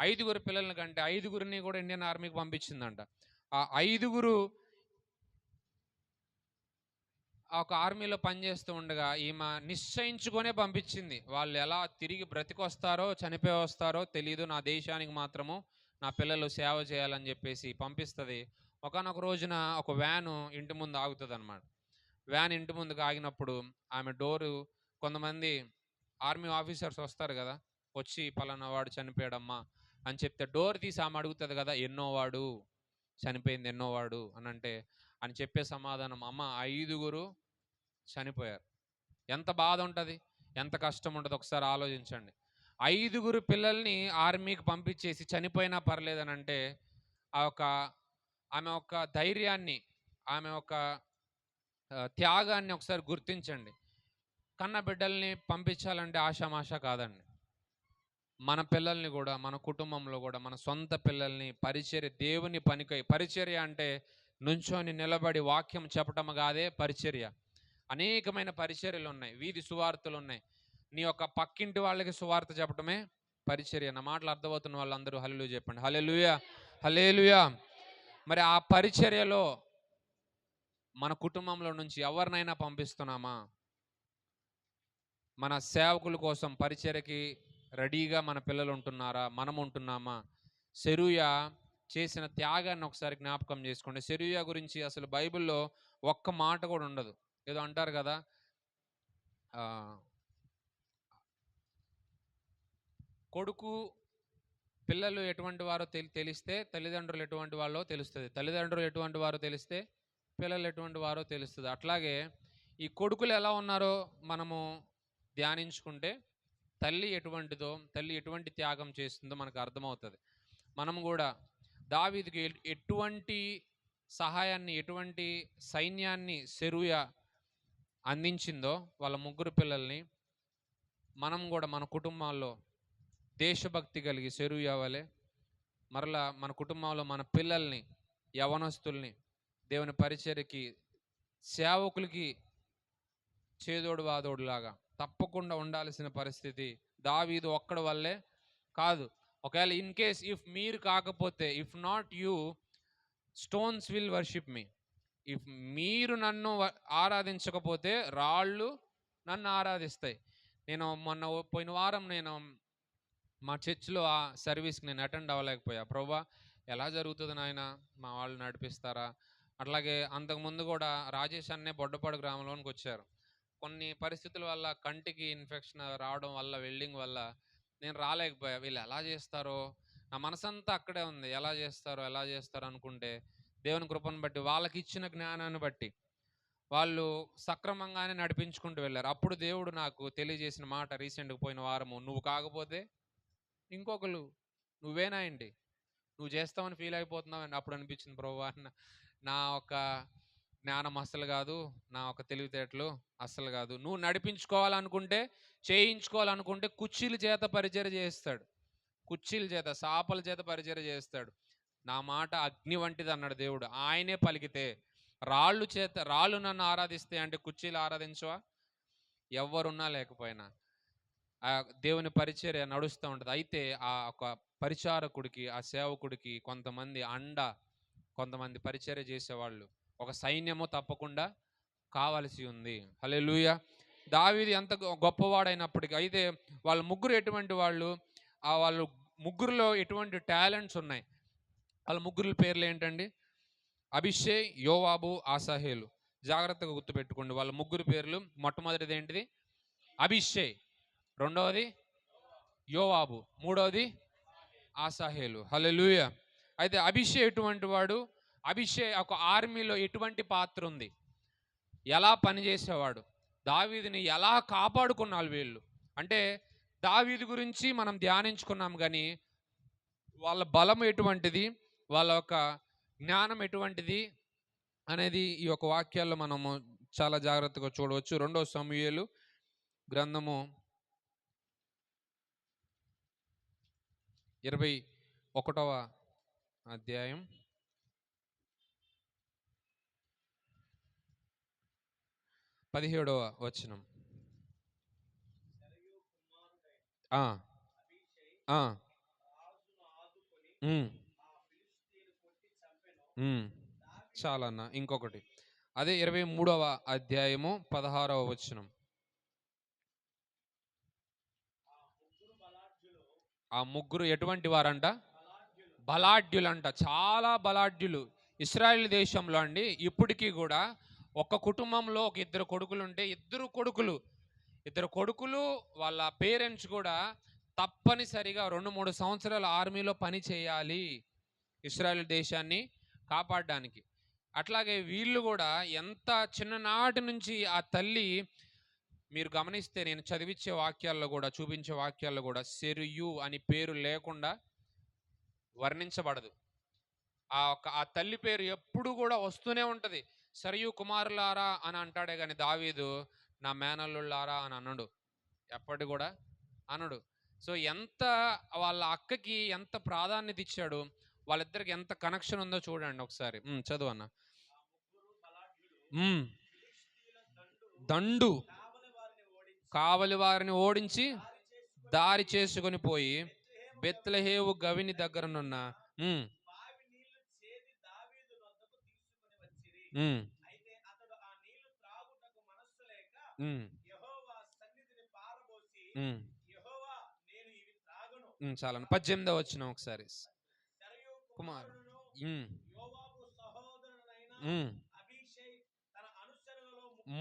A: 5 పిల్లల్ని కంటే 5 కూడా ఇండియన్ ఆర్మీకి పంపించిందంట. ఆ 5 ఒక ఆర్మీలో పనిచేస్తూ ఉండగా ఈమె నిశ్చయించుకొనే పంపించింది. వాళ్ళు ఎలా తిరిగి బ్రతికొస్తారో చనిపోయి వస్తారో తెలియదు, నా దేశానికి మాత్రము నా పిల్లలు సేవ చేయాలని చెప్పేసి పంపిస్తుంది. ఒకానొక రోజున ఒక వ్యాను ఇంటి ముందు ఆగుతుంది అనమాట. వ్యాన్ ఇంటి ముందుకు ఆగినప్పుడు ఆమె డోరు, కొంతమంది ఆర్మీ ఆఫీసర్స్ వస్తారు కదా, వచ్చి పలానా వాడు చనిపోయాడమ్మా అని చెప్తే డోర్ తీసి ఆమె అడుగుతుంది కదా, ఎన్నోవాడు చనిపోయింది, ఎన్నోవాడు అని అంటే అని చెప్పే సమాధానం, అమ్మ 5 చనిపోయారు. ఎంత బాధ ఉంటుంది, ఎంత కష్టం ఉంటుంది ఒకసారి ఆలోచించండి. 5 పిల్లల్ని ఆర్మీకి పంపించేసి చనిపోయినా పర్లేదని అంటే ఆమె ఒక ధైర్యాన్ని, ఆమె ఒక త్యాగాన్ని ఒకసారి గుర్తించండి. కన్న బిడ్డల్ని పంపించాలంటే ఆషామాష కాదండి. మన పిల్లల్ని కూడా, మన కుటుంబంలో కూడా మన సొంత పిల్లల్ని పరిచర్య, దేవుని పనికై పరిచర్య అంటే నుంచొని నిలబడి వాక్యం చెప్పటం కాదే పరిచర్య. అనేకమైన పరిచర్యలు ఉన్నాయి, వీధి సువార్తలు ఉన్నాయి. నీ యొక్క పక్కింటి వాళ్ళకి సువార్త చెప్పటమే పరిచర్య. నా మాటలు అర్థమవుతున్న వాళ్ళందరూ హల్లెలూయా చెప్పండి. హల్లెలూయా, హల్లెలూయా. మరి ఆ పరిచర్యలో మన కుటుంబంలో నుంచి ఎవరినైనా పంపిస్తున్నామా? మన సేవకుల కోసం పరిచర్యకి రెడీగా మన పిల్లలు ఉంటున్నారా? మనం ఉంటున్నామా? సెరూయా చేసిన త్యాగాన్ని ఒకసారి జ్ఞాపకం చేసుకోండి. సెరూయా గురించి అసలు బైబిల్లో ఒక్క మాట కూడా ఉండదు. ఏదో అంటారు కదా, కొడుకు పిల్లలు ఎటువంటి వారో తెలిస్తే తల్లిదండ్రులు ఎటువంటి వాళ్ళో తెలుస్తుంది, తల్లిదండ్రులు ఎటువంటి వారో తెలిస్తే పిల్లలు ఎటువంటి వారో తెలుస్తుంది. అట్లాగే ఈ కొడుకులు ఎలా ఉన్నారో మనము ధ్యానించుకుంటే తల్లి ఎటువంటిదో, తల్లి ఎటువంటి త్యాగం చేస్తుందో మనకు అర్థమవుతుంది. మనం కూడా దావీదుకి ఎటువంటి సహాయాన్ని, ఎటువంటి సైన్యాన్ని సెరూయా అందించిందో వాళ్ళ 3 పిల్లల్ని, మనం కూడా మన కుటుంబాల్లో దేశభక్తి కలిగి సెరూయా వలె మరలా మన కుటుంబంలో మన పిల్లల్ని, యవనస్తుల్ని దేవుని పరిచర్యకి, సేవకులకి చేదోడు వాదోడులాగా తప్పకుండా ఉండాల్సిన పరిస్థితి దావీదు ఒక్కడి వల్లే కాదు. ఒకవేళ ఇన్ కేస్ ఇఫ్ మీరు కాకపోతే, if not you, stones will worship me. If మీరు నన్ను ఆరాధించకపోతే రాళ్ళు నన్ను ఆరాధిస్తాయి. నేను పోయిన వారం నేను మా చర్చ్లో ఆ సర్వీస్కి నేను అటెండ్ అవ్వలేకపోయా. ప్రభువా ఎలా జరుగుతుంది నాయన, మా వాళ్ళు నడిపిస్తారా? అట్లాగే అంతకుముందు కూడా రాజేష్ అన్నే బొడ్డపాడు గ్రామంలోనికి వచ్చారు. కొన్ని పరిస్థితుల వల్ల కంటికి ఇన్ఫెక్షన్ రావడం వల్ల, వెల్డింగ్ వల్ల నేను రాలేకపోయా. వీళ్ళు ఎలా చేస్తారో, నా మనసంతా అక్కడే ఉంది. ఎలా చేస్తారో ఎలా చేస్తారో అనుకుంటే, దేవుని కృపను బట్టి, వాళ్ళకి ఇచ్చిన జ్ఞానాన్ని బట్టి వాళ్ళు సక్రమంగానే నడిపించుకుంటూ వెళ్ళారు. అప్పుడు దేవుడు నాకు తెలియజేసిన మాట రీసెంట్గా పోయిన వారము, నువ్వు కాకపోతే ఇంకొకరు, నువ్వేనా ఏంటి, నువ్వు చేస్తావని ఫీల్ అయిపోతున్నావు. అప్పుడు అనిపించింది ప్రభువా, నా ఒక జ్ఞానం అస్సలు కాదు, నా ఒక తెలివితేటలు అస్సలు కాదు. నువ్వు నడిపించుకోవాలనుకుంటే, చేయించుకోవాలనుకుంటే కుర్చీల చేత పరిచర్య చేస్తాడు, కుర్చీల చేత, సాపల చేత పరిచర్య చేస్తాడు. నా మాట అగ్ని వంటిది అన్నాడు దేవుడు. ఆయనే పలికితే, రాళ్ళు నన్ను ఆరాధిస్తే అంటే కుర్చీలు ఆరాధించవా? ఎవరున్నా లేకపోయినా ఆ దేవుని పరిచర్య నడుస్తూ ఉంటుంది. అయితే ఆ ఒక పరిచారకుడికి, ఆ సేవకుడికి కొంతమంది అండ, కొంతమంది పరిచర్య చేసేవాళ్ళు, ఒక సైన్యము తప్పకుండా కావలసి ఉంది. హల్లెలూయా. దావీదు ఎంత గొప్పవాడైనప్పటికీ, అయితే వాళ్ళ ముగ్గురు ఎటువంటి వాళ్ళు, వాళ్ళు ముగ్గురులో ఎటువంటి టాలెంట్స్ ఉన్నాయి? వాళ్ళ ముగ్గురు పేర్లు ఏంటండి? అభిషై, యోవాబు, ఆసాహేలు. జాగ్రత్తగా గుర్తుపెట్టుకోండి వాళ్ళ ముగ్గురు పేర్లు. మొట్టమొదటిది ఏంటిది? అభిషై. రెండవది యోవాబు. మూడవది ఆసాహేలు. హల్లెలూయా. అయితే అభిషై ఎటువంటి వాడు? అభిషై ఒక ఆర్మీలో ఎటువంటి పాత్ర ఉంది, ఎలా పనిచేసేవాడు, దావీదుని ఎలా కాపాడుకున్నారు వీళ్ళు అంటే, దావీదు గురించి మనం ధ్యానించుకున్నాం కానీ వాళ్ళ బలం ఎటువంటిది, వాళ్ళ యొక్క జ్ఞానం ఎటువంటిది అనేది ఈ యొక్క వాక్యాల్లో మనము చాలా జాగ్రత్తగా చూడవచ్చు. 2 సమూయేలు గ్రంథము 21వ అధ్యాయం 17వ వచనం. చాలన్నా ఇంకొకటి, అదే 23వ అధ్యాయము 16వ వచనం. ఆ ముగ్గురు ఎటువంటి వారంట? బలాఢ్యులంట, చాలా బలాఢ్యులు. ఇశ్రాయేల్ దేశంలో అండి ఇప్పటికీ కూడా ఒక కుటుంబంలో ఒక ఇద్దరు కొడుకులు ఉంటే, ఇద్దరు కొడుకులు వాళ్ళ పేరెంట్స్ కూడా తప్పనిసరిగా 2-3 సంవత్సరాలు ఆర్మీలో పని చేయాలి ఇశ్రాయేల్ దేశాన్ని కాపాడడానికి. అట్లాగే వీళ్ళు కూడా ఎంత చిన్ననాటి నుంచి ఆ తల్లి, మీరు గమనిస్తే నేను చదివించే వాక్యాల్లో కూడా, చూపించే వాక్యాల్లో కూడా సెరుయు అని పేరు లేకుండా వర్ణించబడదు. ఆ తల్లి పేరు ఎప్పుడు కూడా వస్తూనే ఉంటుంది. సరియు కుమారులారా అని అంటాడే కానీ దావీదు నా మేనల్లుళ్ళారా అని అనడు, ఎప్పటి కూడా అనడు. సో ఎంత వాళ్ళ అక్కకి ఎంత ప్రాధాన్యత ఇచ్చాడు, వాళ్ళిద్దరికి ఎంత కనెక్షన్ ఉందో చూడండి ఒకసారి. చదువు అన్న. దండు కావలి వారిని ఓడించి దారి చేసుకొని పోయి బెత్లెహేము గవిని దగ్గరనున్న చాలా 18వ వచ్చిన ఒకసారి. కుమార్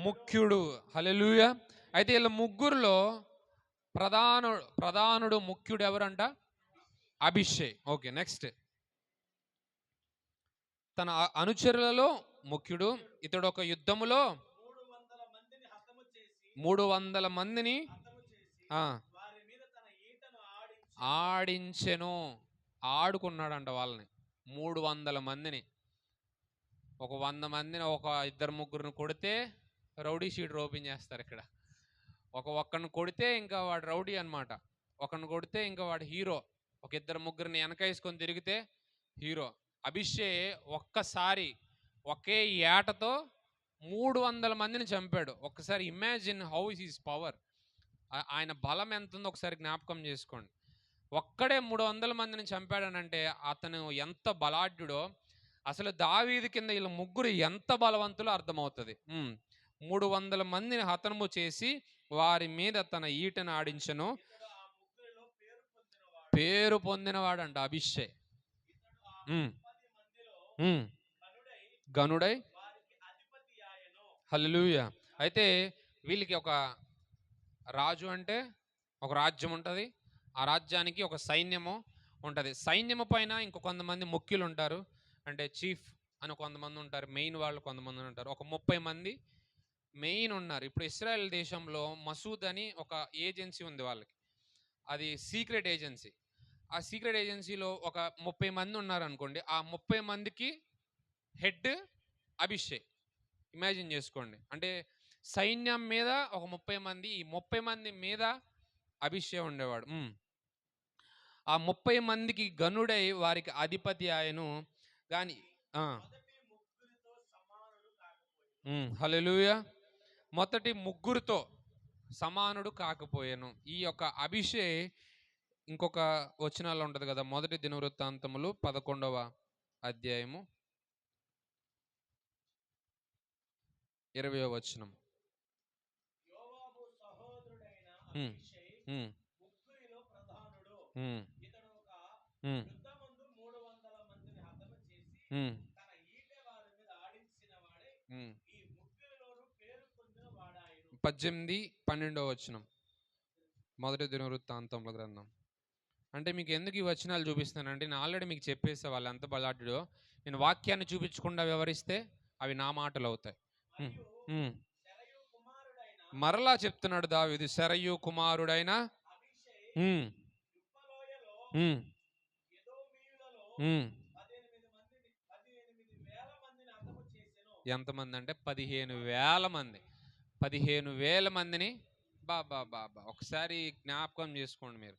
A: ముఖ్యుడు. హల్లెలూయా. అయితే వీళ్ళ ముగ్గురులో ప్రధానుడు ముఖ్యుడు ఎవరంట? అభిషై. Okay, next. తన అనుచరులలో ముఖ్యుడు ఇతడు. ఒక యుద్ధములో 300 మందిని ఆడించెను. ఆడుకున్నాడంట వాళ్ళని, 300 మందిని. ఒక 100 మందిని, ఒక ఇద్దరు ముగ్గురిని కొడితే రౌడీ షీటర్ ఓపెన్ చేస్తారు ఇక్కడ. ఒక్కడిని కొడితే ఇంకా వాడు రౌడీ అనమాట, ఒకరిని కొడితే ఇంకా వాడు హీరో. ఒక ఇద్దరు ముగ్గురిని వెనకేసుకొని తిరిగితే హీరో. అభిషే ఒక్కసారి ఒకే ఏటతో 300 మందిని చంపాడు. ఒక్కసారి imagine how is his power. ఆయన బలం ఎంత ఉందో ఒకసారి జ్ఞాపకం చేసుకోండి. ఒక్కడే 300 మందిని చంపాడనంటే అతను ఎంత బలాఢ్యుడో. అసలు దావీదు కింద వీళ్ళ ముగ్గురు ఎంత బలవంతులో అర్థమవుతుంది. 300 మందిని హతనము చేసి వారి మీద తన ఈటను ఆడించను. పేరు పొందినవాడంట అభిషే. గనుడై హల్లెలూయా. అయితే వీళ్ళకి ఒక రాజు అంటే ఒక రాజ్యం ఉంటుంది, ఆ రాజ్యానికి ఒక సైన్యము ఉంటుంది. సైన్యము పైన ఇంకో కొంతమంది ముఖ్యులు ఉంటారు, అంటే చీఫ్ అని కొంతమంది ఉంటారు, మెయిన్ వాళ్ళు కొంతమంది ఉంటారు. ఒక 30 మంది మెయిన్ ఉన్నారు. ఇప్పుడు ఇస్రాయెల్ దేశంలో మసూద్ అని ఒక ఏజెన్సీ ఉంది వాళ్ళకి, అది సీక్రెట్ ఏజెన్సీ. ఆ సీక్రెట్ ఏజెన్సీలో ఒక 30 మంది ఉన్నారు అనుకోండి. ఆ 30 మందికి హెడ్ అభిషేక్. ఇమాజిన్ చేసుకోండి, అంటే సైన్యం మీద ఒక 30 మంది, ఈ 30 మంది మీద అభిషేక్ ఉండేవాడు. ఆ 30 మందికి గనుడై వారికి అధిపతి ఆయను. కానీ హల్లెలూయా, మొదటి ముగ్గురితో సమానుడు కాకపోయాను. ఈ యొక్క అభిషేక్ ఇంకొక వచనాల్లో ఉంటుంది కదా, మొదటి దినవృత్తాంతములు 11వ అధ్యాయము 20వ వచనం. పద్దెనిమిది 12వ వచనం మొదటి దినవృత్తాంతముల గ్రంథం. అంటే మీకు ఎందుకు ఈ వచనాలు చూపిస్తానంటే, నేను ఆల్రెడీ మీకు చెప్పేసే వాళ్ళు ఎంత బలాఢ్యుడో. నేను వాక్యాన్ని చూపించకుండా వివరిస్తే అవి నా మాటలు అవుతాయి. మరలా చెప్తున్నాడు దావీదు, శరయు కుమారుడైన ఎంతమంది అంటే 15,000 మంది. 15,000 మందిని బాబా బాబా ఒకసారి జ్ఞాపకం చేసుకోండి. మీరు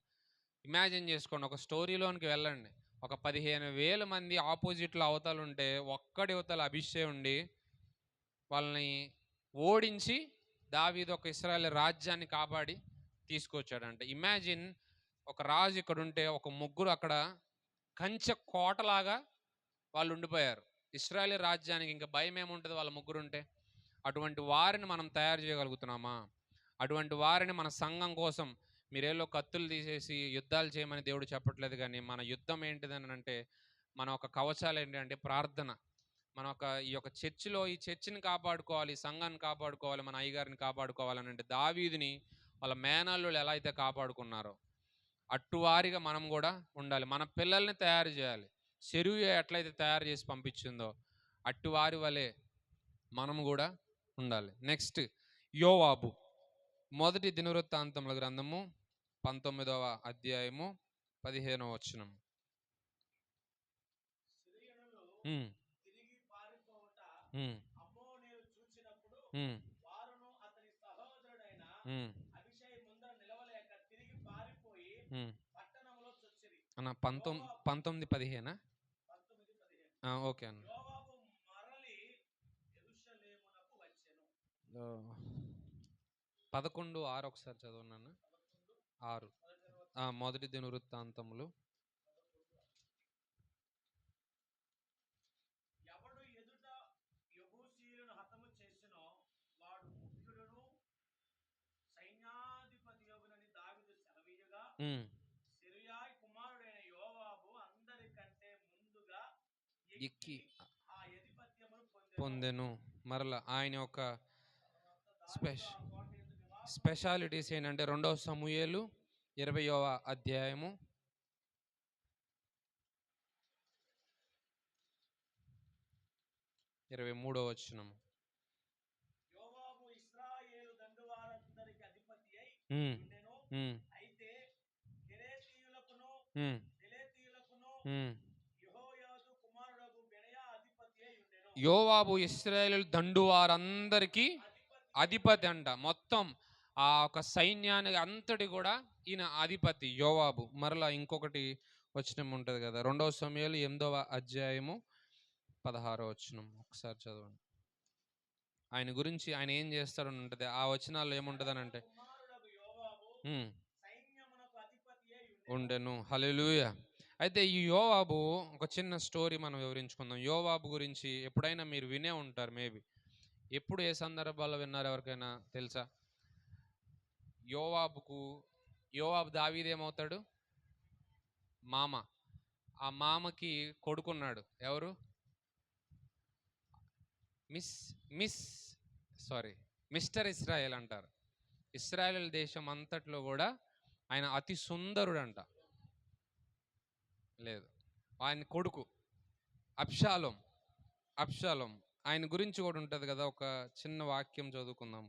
A: ఇమాజిన్ చేసుకోండి, ఒక స్టోరీలోనికి వెళ్ళండి. ఒక 15,000 మంది ఆపోజిట్లో అవతలు ఉంటే, ఒక్కడి అవతల అభిషేక్ ఉండి వాళ్ళని ఓడించి దావీదు ఒక ఇశ్రాయేలు రాజ్యాన్ని కాపాడి తీసుకొచ్చాడంట. ఇమాజిన్, ఒక రాజు ఇక్కడ ఉంటే ఒక ముగ్గురు అక్కడ కంచె కోటలాగా వాళ్ళు ఉండిపోయారు. ఇశ్రాయేలు రాజ్యానికి ఇంకా భయం ఏముంటుంది వాళ్ళ ముగ్గురు ఉంటే? అటువంటి వారిని మనం తయారు చేయగలుగుతున్నామా? అటువంటి వారిని మన సంఘం కోసం మీరేలో కత్తులు తీసేసి యుద్ధాలు చేయమని దేవుడు చెప్పట్లేదు. కానీ మన యుద్ధం ఏంటిదని అంటే, మన ఒక కవచాలు ఏంటంటే ప్రార్థన. మన ఈ యొక్క చర్చిలో ఈ చర్చిని కాపాడుకోవాలి, ఈ సంఘాన్ని కాపాడుకోవాలి, మన అయ్యగారిని కాపాడుకోవాలని అంటే, దావీదుని వాళ్ళ మేనల్లులు ఎలా అయితే కాపాడుకున్నారో అట్టువారిగా మనం కూడా ఉండాలి. మన పిల్లల్ని తయారు చేయాలి. చెరువు ఎట్లయితే తయారు చేసి పంపించిందో అట్టువారి వలె మనము కూడా ఉండాలి. నెక్స్ట్, యోవాబు. మొదటి దినవృత్తాంతముల గ్రంథము 19వ అధ్యాయము 15వ వచనం. అన్న 19:15 ఓకే అన్న. 11:6 ఒకసారి చదవనన్న. 6 మొదటి దినవృత్తాంతములు. ఎక్కి పొందెను. మరలా ఆయన యొక్క స్పెషాలిటీస్ ఏంటంటే, 2వ సమూయేలు 20వ అధ్యాయము 23వ వచనం. యోవాబు ఇశ్రాయేలు దండు వారందరికీ అధిపతి అంట. మొత్తం ఆ ఒక సైన్యానికి అంతటి కూడా ఈయన అధిపతి యోవాబు. మరలా ఇంకొకటి వచనం ఉంటుంది కదా, 2వ సమూయేలు 8వ అధ్యాయము 16వ వచనం. ఒకసారి చదవండి. ఆయన గురించి, ఆయన ఏం చేస్తాడని ఉంటుంది ఆ వచనాల్లో. ఏముంటుంది అని అంటే, ఉండెను. హల్లెలూయా. అయితే ఈ యోవాబు, ఒక చిన్న స్టోరీ మనం వివరించుకుందాం. యోవాబు గురించి ఎప్పుడైనా మీరు వినే ఉంటారు మేబీ. ఎప్పుడు ఏ సందర్భాల్లో విన్నారు ఎవరికైనా తెలుసా? యోవాబు దావీదు ఏమవుతాడు? మామ. ఆ మామకి కొడుకున్నాడు. ఎవరు? Miss miss sorry mister Israel అంటారు. ఇస్రాయేల్ దేశం అంతట్లో కూడా ఆయన అతి సుందరుడంట. లేదు, ఆయన కొడుకు అబ్షాలోం. అబ్షాలోం ఆయన గురించి కూడా ఉంటుంది కదా, ఒక చిన్న వాక్యం చదువుకుందాం.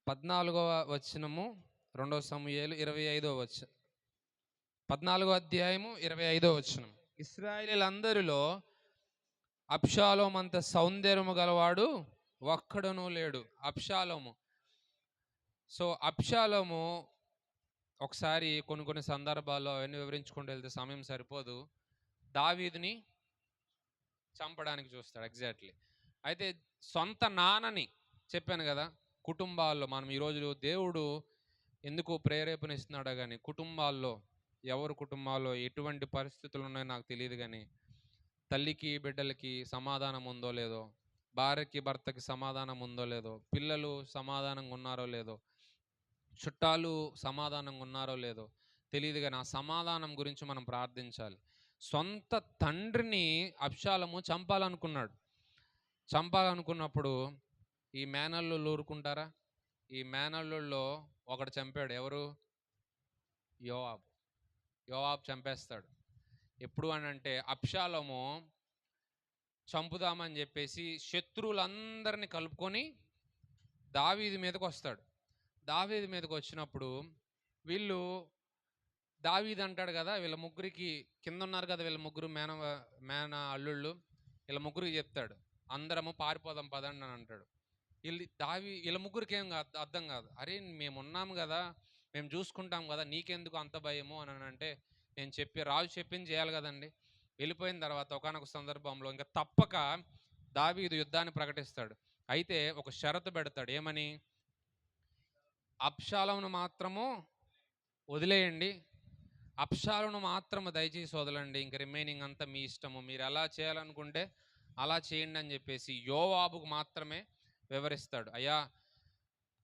A: 14వ వచనము, 2 సమూయేలు 25వ వచనం, 14వ అధ్యాయము 25వ వచనం. ఇశ్రాయేలీయులందరిలో అబ్షాలోము అంత సౌందర్యము గలవాడు ఒక్కడునూ లేడు. అబ్షాలోము. సో అబ్షాలోము ఒకసారి కొన్ని సందర్భాల్లో అవన్నీ వివరించుకుంటూ వెళ్తే సమయం సరిపోదు, దావీదుని చంపడానికి చూస్తాడు. ఎగ్జాక్ట్లీ. అయితే సొంత నాన్నని చెప్పాను కదా, కుటుంబాల్లో మనం ఈరోజు దేవుడు ఎందుకు ప్రేరేపణ ఇస్తున్నాడో కానీ, కుటుంబాల్లో ఎవరి కుటుంబాల్లో ఎటువంటి పరిస్థితులు ఉన్నాయో నాకు తెలియదు కానీ, తల్లికి బిడ్డలకి సమాధానం ఉందో లేదో, భార్యకి భర్తకి సమాధానం ఉందో లేదో, పిల్లలు సమాధానంగా ఉన్నారో లేదో, చుట్టాలు సమాధానంగా ఉన్నారో లేదో తెలియదు కానీ, ఆ సమాధానం గురించి మనం ప్రార్థించాలి. సొంత తండ్రిని అబ్షాలోము చంపాలనుకున్నాడు. చంపాలనుకున్నప్పుడు ఈ మేనల్లుళ్ళు ఊరుకుంటారా? ఈ మేనల్లుల్లో ఒకడు చంపాడు. ఎవరు? యోవాబు. యోవాబు చంపేస్తాడు. ఎప్పుడు అని అంటే, అబ్షాలోము చంపుదామని చెప్పేసి శత్రువులందరినీ కలుపుకొని దావీదు మీదకి వస్తాడు. దావీదు మీదకి వచ్చినప్పుడు వీళ్ళు, దావీదు అంటాడు కదా, వీళ్ళ ముగ్గురికి కింద ఉన్నారు కదా, వీళ్ళ ముగ్గురు మేన అల్లుళ్ళు, వీళ్ళ ముగ్గురికి చెప్తాడు, అందరము పారిపోదాం పదండి అని అంటాడు. వీళ్ళ ముగ్గురికి ఏం అర్థం కాదు. అరే మేము ఉన్నాము కదా, మేము చూసుకుంటాం కదా, నీకెందుకు అంత భయము అని అంటే, నేను రాజు చెప్పింది చేయాలి కదండి. వెళ్ళిపోయిన తర్వాత ఒకానొక సందర్భంలో ఇంకా తప్పక దావీదు యుద్ధాన్ని ప్రకటిస్తాడు. అయితే ఒక షరతు పెడతాడు. ఏమని? అబ్షాలోమును మాత్రము వదిలేయండి, అబ్షాలోమును మాత్రము దయచేసి వదలండి, ఇంక రిమైనింగ్ అంతా మీ ఇష్టము, మీరు ఎలా చేయాలనుకుంటే అలా చేయండి అని చెప్పేసి యోవాబుకు మాత్రమే వివరిస్తాడు. అయ్యా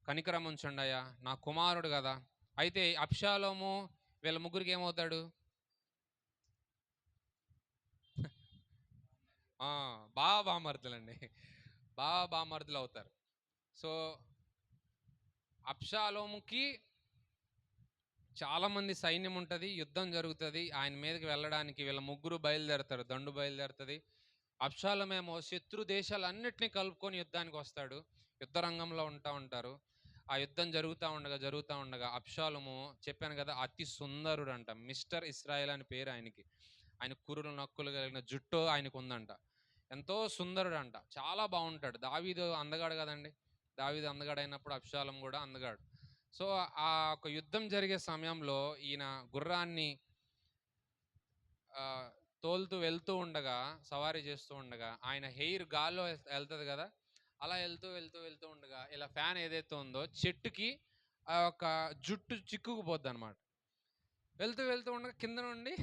A: కనికరం ఉంచండి అయ్యా, నా కుమారుడు కదా. అయితే అబ్షాలోము వీళ్ళ ముగ్గురికి ఏమవుతాడు? బామర్దులండి, బామర్దులు అవుతారు. సో అబ్షాలోముకి చాలామంది సైన్యం ఉంటుంది, యుద్ధం జరుగుతుంది, ఆయన మీదకి వెళ్ళడానికి వీళ్ళ ముగ్గురు బయలుదేరతారు, దండు బయలుదేరుతుంది. అబ్షాలోమేమో శత్రు దేశాలన్నిటినీ కలుపుకొని యుద్ధానికి వస్తాడు. యుద్ధ రంగంలో ఉంటారు. ఆ యుద్ధం జరుగుతూ ఉండగా అబ్షాలోము, చెప్పాను కదా, అతి సుందరుడు అంట. మిస్టర్ ఇస్రాయేల్ అని పేరు ఆయనకి. ఆయన కురులు నక్కులు కలిగిన జుట్టు ఆయనకు ఉందంట. ఎంతో సుందరుడు అంట, చాలా బాగుంటాడు. దావీదు అందగాడు కదండి, దావీదు అందగాడు అయినప్పుడు అబ్షాలోము కూడా అందగాడు. సో ఆ ఒక యుద్ధం జరిగే సమయంలో ఈయన గుర్రాన్ని తోలుతూ వెళ్తూ ఉండగా, సవారీ చేస్తూ ఉండగా, ఆయన హెయిర్ గాల్లో వెళ్తుంది కదా, అలా వెళ్తూ ఉండగా ఇలా ఫ్యాన్ ఏదైతే ఉందో చెట్టుకి ఆ ఒక జుట్టు చిక్కుకుపోద్ది అనమాట. వెళ్తూ ఉండగా కింద నుండి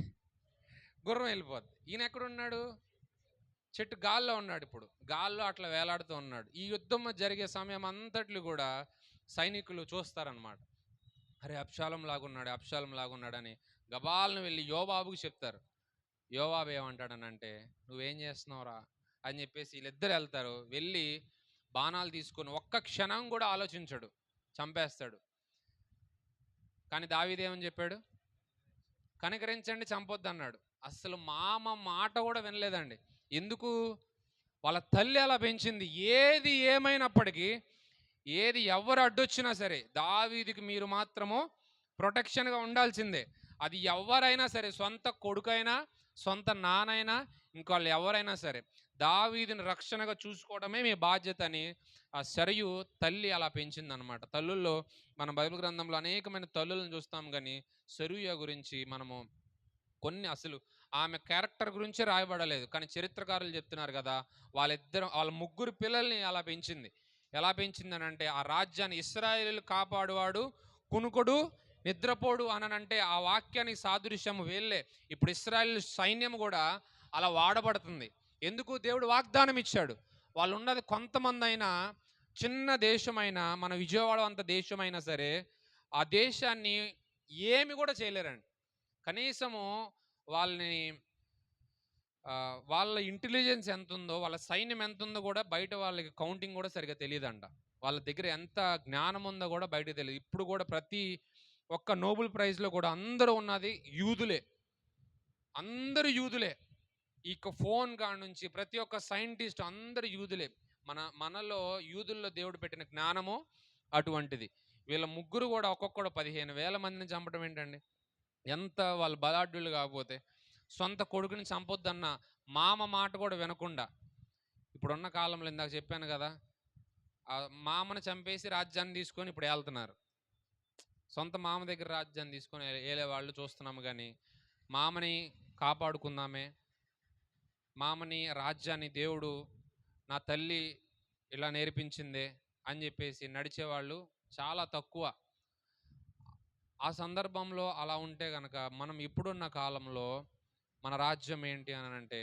A: గుర్రం వెళ్ళిపోద్ది. ఈయన ఎక్కడున్నాడు? చెట్టు గాల్లో ఉన్నాడు. ఇప్పుడు గాల్లో అట్లా వేలాడుతూ ఉన్నాడు. ఈ యుద్ధం జరిగే సమయం అంతట్లు కూడా సైనికులు చూస్తారనమాట. అరే అబ్షాలోము లాగున్నాడని గబాలను వెళ్ళి యోవాబుకి చెప్తారు. యోవాబు ఏమంటాడనంటే, నువ్వేం చేస్తున్నావురా అని చెప్పేసి వీళ్ళిద్దరు వెళ్తారు. వెళ్ళి బాణాలు తీసుకొని ఒక్క క్షణం కూడా ఆలోచించడు, చంపేస్తాడు. కానీ దావీదు ఏమని చెప్పాడు? కనికరించండి, చంపొద్దు అన్నాడు. అసలు మామ మాట కూడా వినలేదండి. ఎందుకు? వాళ్ళ తల్లి అలా పెంచింది. ఏది ఏమైనప్పటికీ, ఏది ఎవరు అడ్డొచ్చినా సరే దావీదుకి మీరు మాత్రము ప్రొటెక్షన్గా ఉండాల్సిందే. అది ఎవరైనా సరే, సొంత కొడుకైనా, సొంత నానైనా, ఇంకోళ్ళు ఎవరైనా సరే, దావీదుని రక్షణగా చూసుకోవడమే మీ బాధ్యత అని ఆ సరియు తల్లి అలా పెంచిందనమాట. తల్లుల్లో మన బైబిల్ గ్రంథంలో అనేకమైన తల్లులను చూస్తాం, కానీ సరూయ గురించి మనము అసలు ఆమె క్యారెక్టర్ గురించే రాయబడలేదు, కానీ చరిత్రకారులు చెప్తున్నారు కదా, వాళ్ళ ముగ్గురు పిల్లల్ని అలా పెంచింది. ఎలా పెంచిందని అంటే, ఆ రాజ్యాన్ని ఇశ్రాయేలు కాపాడువాడు కునుకుడు నిద్రపోడు అనంటే ఆ వాక్యానికి సాదృశ్యము వీళ్ళే. ఇప్పుడు ఇశ్రాయేల్ సైన్యం కూడా అలా వాడబడుతుంది. ఎందుకు? దేవుడు వాగ్దానం ఇచ్చాడు. వాళ్ళు ఉన్నది కొంతమంది అయినా చిన్న దేశమైన మన విజయవాడ అంత దేశమైనా సరే ఆ దేశాన్ని ఏమి కూడా చేయలేరండి. కనీసము వాళ్ళని వాళ్ళ ఇంటెలిజెన్స్ ఎంత ఉందో, వాళ్ళ సైన్యం ఎంత ఉందో కూడా బయట వాళ్ళకి కౌంటింగ్ కూడా సరిగ్గా తెలియదంట. వాళ్ళ దగ్గర ఎంత జ్ఞానం ఉందో కూడా బయటకు తెలియదు. ఇప్పుడు కూడా ప్రతి ఒక్క నోబెల్ ప్రైజ్లో కూడా అందరూ ఉన్నది యూదులే, అందరూ యూదులే. ఇక ఫోన్ కాడ నుంచి ప్రతి ఒక్క సైంటిస్ట్ అందరు యూదులే. మనలో యూదుల్లో దేవుడు పెట్టిన జ్ఞానము అటువంటిది. వీళ్ళ ముగ్గురు కూడా ఒక్కొక్కడు 15,000 మందిని చంపడం ఏంటండి? ఎంత వాళ్ళు బలాఢ్యులు కాకపోతే. సొంత కొడుకుని చంపొద్దన్న మామ మాట కూడా వినకుండా, ఇప్పుడున్న కాలంలో ఇందాక చెప్పాను కదా, మామను చంపేసి రాజ్యాన్ని తీసుకొని ఇప్పుడు ఏళ్తున్నారు. సొంత మామ దగ్గర రాజ్యాన్ని తీసుకొని ఏలే వాళ్ళు చూస్తున్నాము. కానీ మామని కాపాడుకుందామే, మామని రాజ్యాన్ని దేవుడు నా తల్లి ఇలా నేర్పించిందే అని చెప్పేసి నడిచేవాళ్ళు చాలా తక్కువ. ఆ సందర్భంలో అలా ఉంటే కనుక మనం ఇప్పుడున్న కాలంలో మన రాజ్యం ఏంటి అని అంటే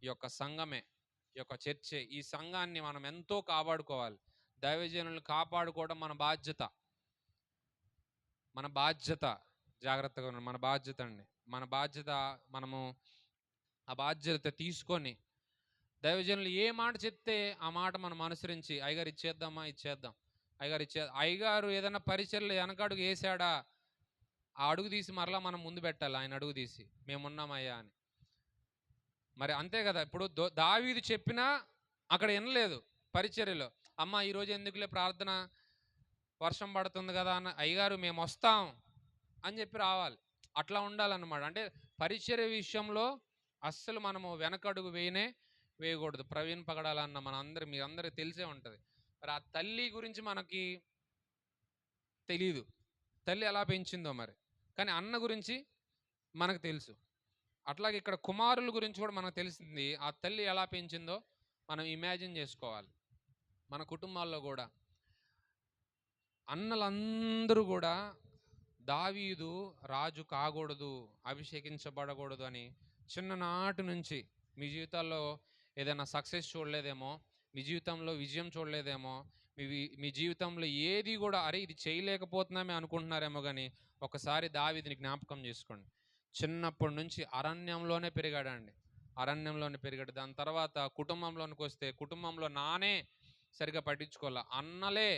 A: ఈ యొక్క సంఘమే, ఈ యొక్క చర్చే. ఈ సంఘాన్ని మనం ఎంతో కాపాడుకోవాలి. దైవజనులను కాపాడుకోవడం మన బాధ్యత, మన బాధ్యత. జాగ్రత్తగా ఉన్నాం, మన బాధ్యత అండి, మన బాధ్యత. మనము ఆ బాధ్యత తీసుకొని దైవజనులు ఏ మాట చెప్తే ఆ మాట మనం అనుసరించి, అయ్యగారు ఇచ్చేద్దామా, ఇచ్చేద్దాం, అయ్యగారు అయ్యగారు ఏదైనా పరిచర్లు వెనకడుగు వేసాడా, ఆ అడుగు తీసి మరలా మనం ముందు పెట్టాలి. ఆయన అడుగు తీసి మేమున్నామయ్యా అని. మరి అంతే కదా. ఇప్పుడు దావీదు చెప్పినా అక్కడ వినలేదు పరిచర్యలో. అమ్మ ఈరోజు ఎందుకులే ప్రార్థన, వర్షం పడుతుంది కదా అన్న, అయ్యగారు మేము వస్తాం అని చెప్పి రావాలి. అట్లా ఉండాలన్నమాట. అంటే పరిచర్య విషయంలో అస్సలు మనము వెనకడుగు వేయకూడదు. ప్రవీణ్ పగడాలన్న మీ అందరికి తెలిసే ఉంటుంది. మరి ఆ తల్లి గురించి మనకి తెలీదు, తల్లి ఎలా పెంచిందో మరి. కానీ అన్న గురించి మనకు తెలుసు. అట్లాగే ఇక్కడ కుమారుల గురించి కూడా మనకు తెలిసింది. ఆ తల్లి ఎలా పెంచిందో మనం ఇమాజిన్ చేసుకోవాలి. మన కుటుంబాల్లో కూడా అన్నలందరూ కూడా దావీదు రాజు కాకూడదు, అభిషేకించబడకూడదు అని చిన్ననాటి నుంచి, మీ జీవితాల్లో ఏదైనా సక్సెస్ చూడలేదేమో, మీ జీవితంలో విజయం చూడలేదేమో, మీ జీవితంలో ఏది కూడా అరే ఇది చేయలేకపోతున్నామే అనుకుంటున్నారేమో. కానీ ఒకసారి దావీదుని జ్ఞాపకం చేసుకోండి. చిన్నప్పటి నుంచి అరణ్యంలోనే పెరిగాడండి, అరణ్యంలోనే పెరిగాడు. దాని తర్వాత కుటుంబంలోనికి వస్తే కుటుంబంలో నానే సరిగా పట్టించుకోవాలా, అన్నలే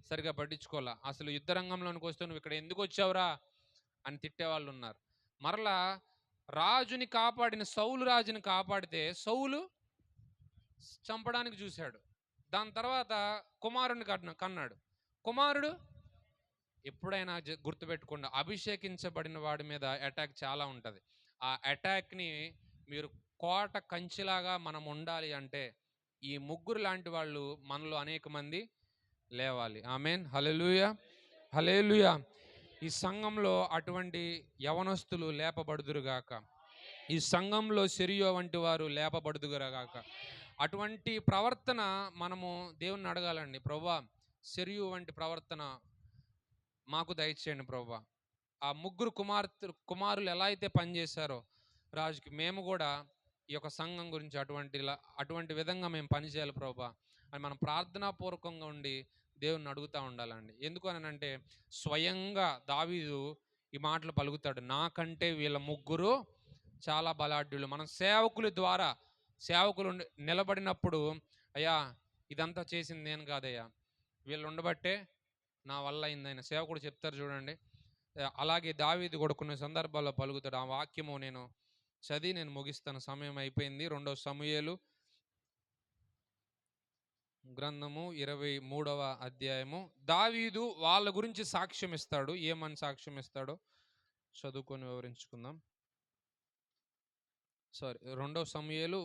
A: సరిగా పట్టించుకోవాలా. అసలు యుద్ధ రంగంలోనికి వస్తే నువ్వు ఇక్కడ ఎందుకు వచ్చావురా అని తిట్టేవాళ్ళు ఉన్నారు. మరలా రాజుని కాపాడిన సౌలు రాజుని కాపాడితే సౌలు చంపడానికి చూశాడు. దాని తర్వాత కుమారుని కన్నాడు. కుమారుడు ఎప్పుడైనా గుర్తుపెట్టుకోండి, అభిషేకించబడిన వాడి మీద అటాక్ చాలా ఉంటుంది. ఆ అటాక్ని మీరు కోట కంచిలాగా మనం ఉండాలి అంటే ఈ ముగ్గురు లాంటి వాళ్ళు మనలో అనేక మంది లేవాలి. ఆమెన్, హల్లెలూయా, హల్లెలూయా. ఈ సంఘంలో అటువంటి యవనస్తులు లేపబడుదురుగాక. ఈ సంఘంలో సెరియో వంటి వారు లేపబడుదురుగాక. అటువంటి ప్రవర్తన మనము దేవుణ్ణి అడగాలండి. ప్రభువా, సెరియు వంటి ప్రవర్తన మాకు దయచేయండి ప్రభువా. ఆ ముగ్గురు కుమారులు ఎలా అయితే పనిచేశారో రాజుకి, మేము కూడా ఈ యొక్క సంఘం గురించి అటువంటి విధంగా మేము పనిచేయాలి ప్రభువా అని మనం ప్రార్థనాపూర్వకంగా ఉండి దేవుణ్ణి అడుగుతూ ఉండాలండి. ఎందుకు అని అంటే స్వయంగా దావీదు ఈ మాటలు పలుకుతాడు, నాకంటే వీళ్ళ ముగ్గురు చాలా బలాఢ్యులు. మనం సేవకులు నిలబడినప్పుడు, అయ్యా ఇదంతా చేసింది నేను కాదయ్యా, వీళ్ళు ఉండబట్టే నా వల్ల అయిందని సేవకుడు చెప్తారు చూడండి. అలాగే దావీదు కూడా కొన్ని సందర్భాల్లో పలుకుతాడు. ఆ వాక్యము నేను ముగిస్తాను, సమయం అయిపోయింది. 2 సమూయేలు గ్రంథము 23వ అధ్యాయము. దావీదు వాళ్ళ గురించి సాక్ష్యం ఇస్తాడు. ఏమని సాక్ష్యం ఇస్తాడో చదువుకొని వివరించుకుందాం. 2 సమూయేలు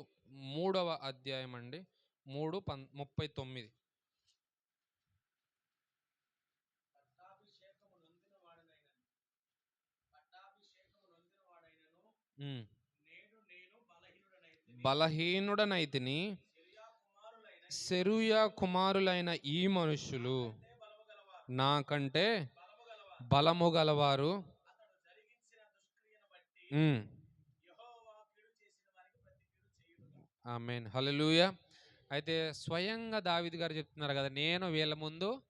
A: 3వ అధ్యాయం అండి, 3:39. బలహీనుడనైతిని, సెరూయా కుమారులైన ఈ మనుషులు నాకంటే బలము గలవారు. ఆమేన్, హల్లెలూయా. అయితే స్వయంగా దావీదు గారు చెప్తున్నారు కదా, నేను వీళ్ళ ముందు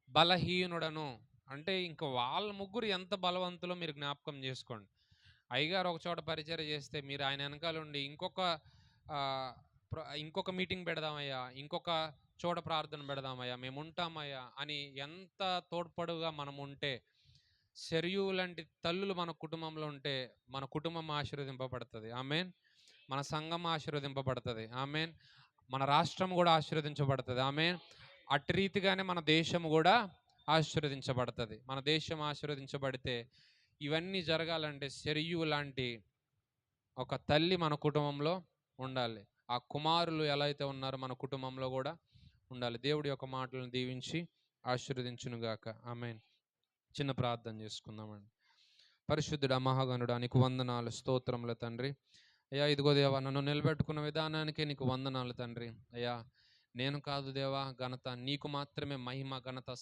A: బలహీనుడను. అంటే ఇంక వాళ్ళ ముగ్గురు ఎంత బలవంతులో మీరు జ్ఞాపకం చేసుకోండి. అయ్యగారు ఒక చోట పరిచర్య చేస్తే మీరు ఆయన వెనకాల ఉండి ఆహ్, ఇంకొక మీటింగ్ పెడదామయ్యా, ఇంకొక చోట ప్రార్థన పెడదామయ్యా, మేముంటామయ్యా అని ఎంత తోడ్పడుగా మనం ఉంటే, శెర్యు లాంటి తల్లులు మన కుటుంబంలో ఉంటే, మన కుటుంబం ఆశీర్వదింపబడతది. ఆమేన్. మన సంఘం ఆశీర్వదింపబడతది. ఆమేన్. మన రాష్ట్రం కూడా ఆశీర్వదించబడతది. ఆమేన్. అట్టి రీతిగానే మన దేశం కూడా ఆశీర్వదించబడతది. మన దేశం ఆశీర్వదించబడితే ఇవన్నీ జరగాలంటే శెర్యు లాంటి ఒక తల్లి మన కుటుంబంలో ఉండాలి. ఆ కుమారులు ఎలా అయితే ఉన్నారో మన కుటుంబంలో కూడా ఉండాలి. దేవుడి యొక్క మాటలను దీవించి ఆశీర్వదించునుగాక. ఆమేన్. చిన్న ప్రార్థన చేసుకుందామండి. పరిశుద్ధుడా, మహాగణుడా, నీకు వందనాలు, స్తోత్రములు తండ్రి. అయ్యా ఇదిగో దేవా, నన్ను నిలబెట్టుకున్న విధానానికే నీకు వందనాలు తండ్రి. అయ్యా నేను కాదు దేవా, ఘనత నీకు మాత్రమే, మహిమ ఘనత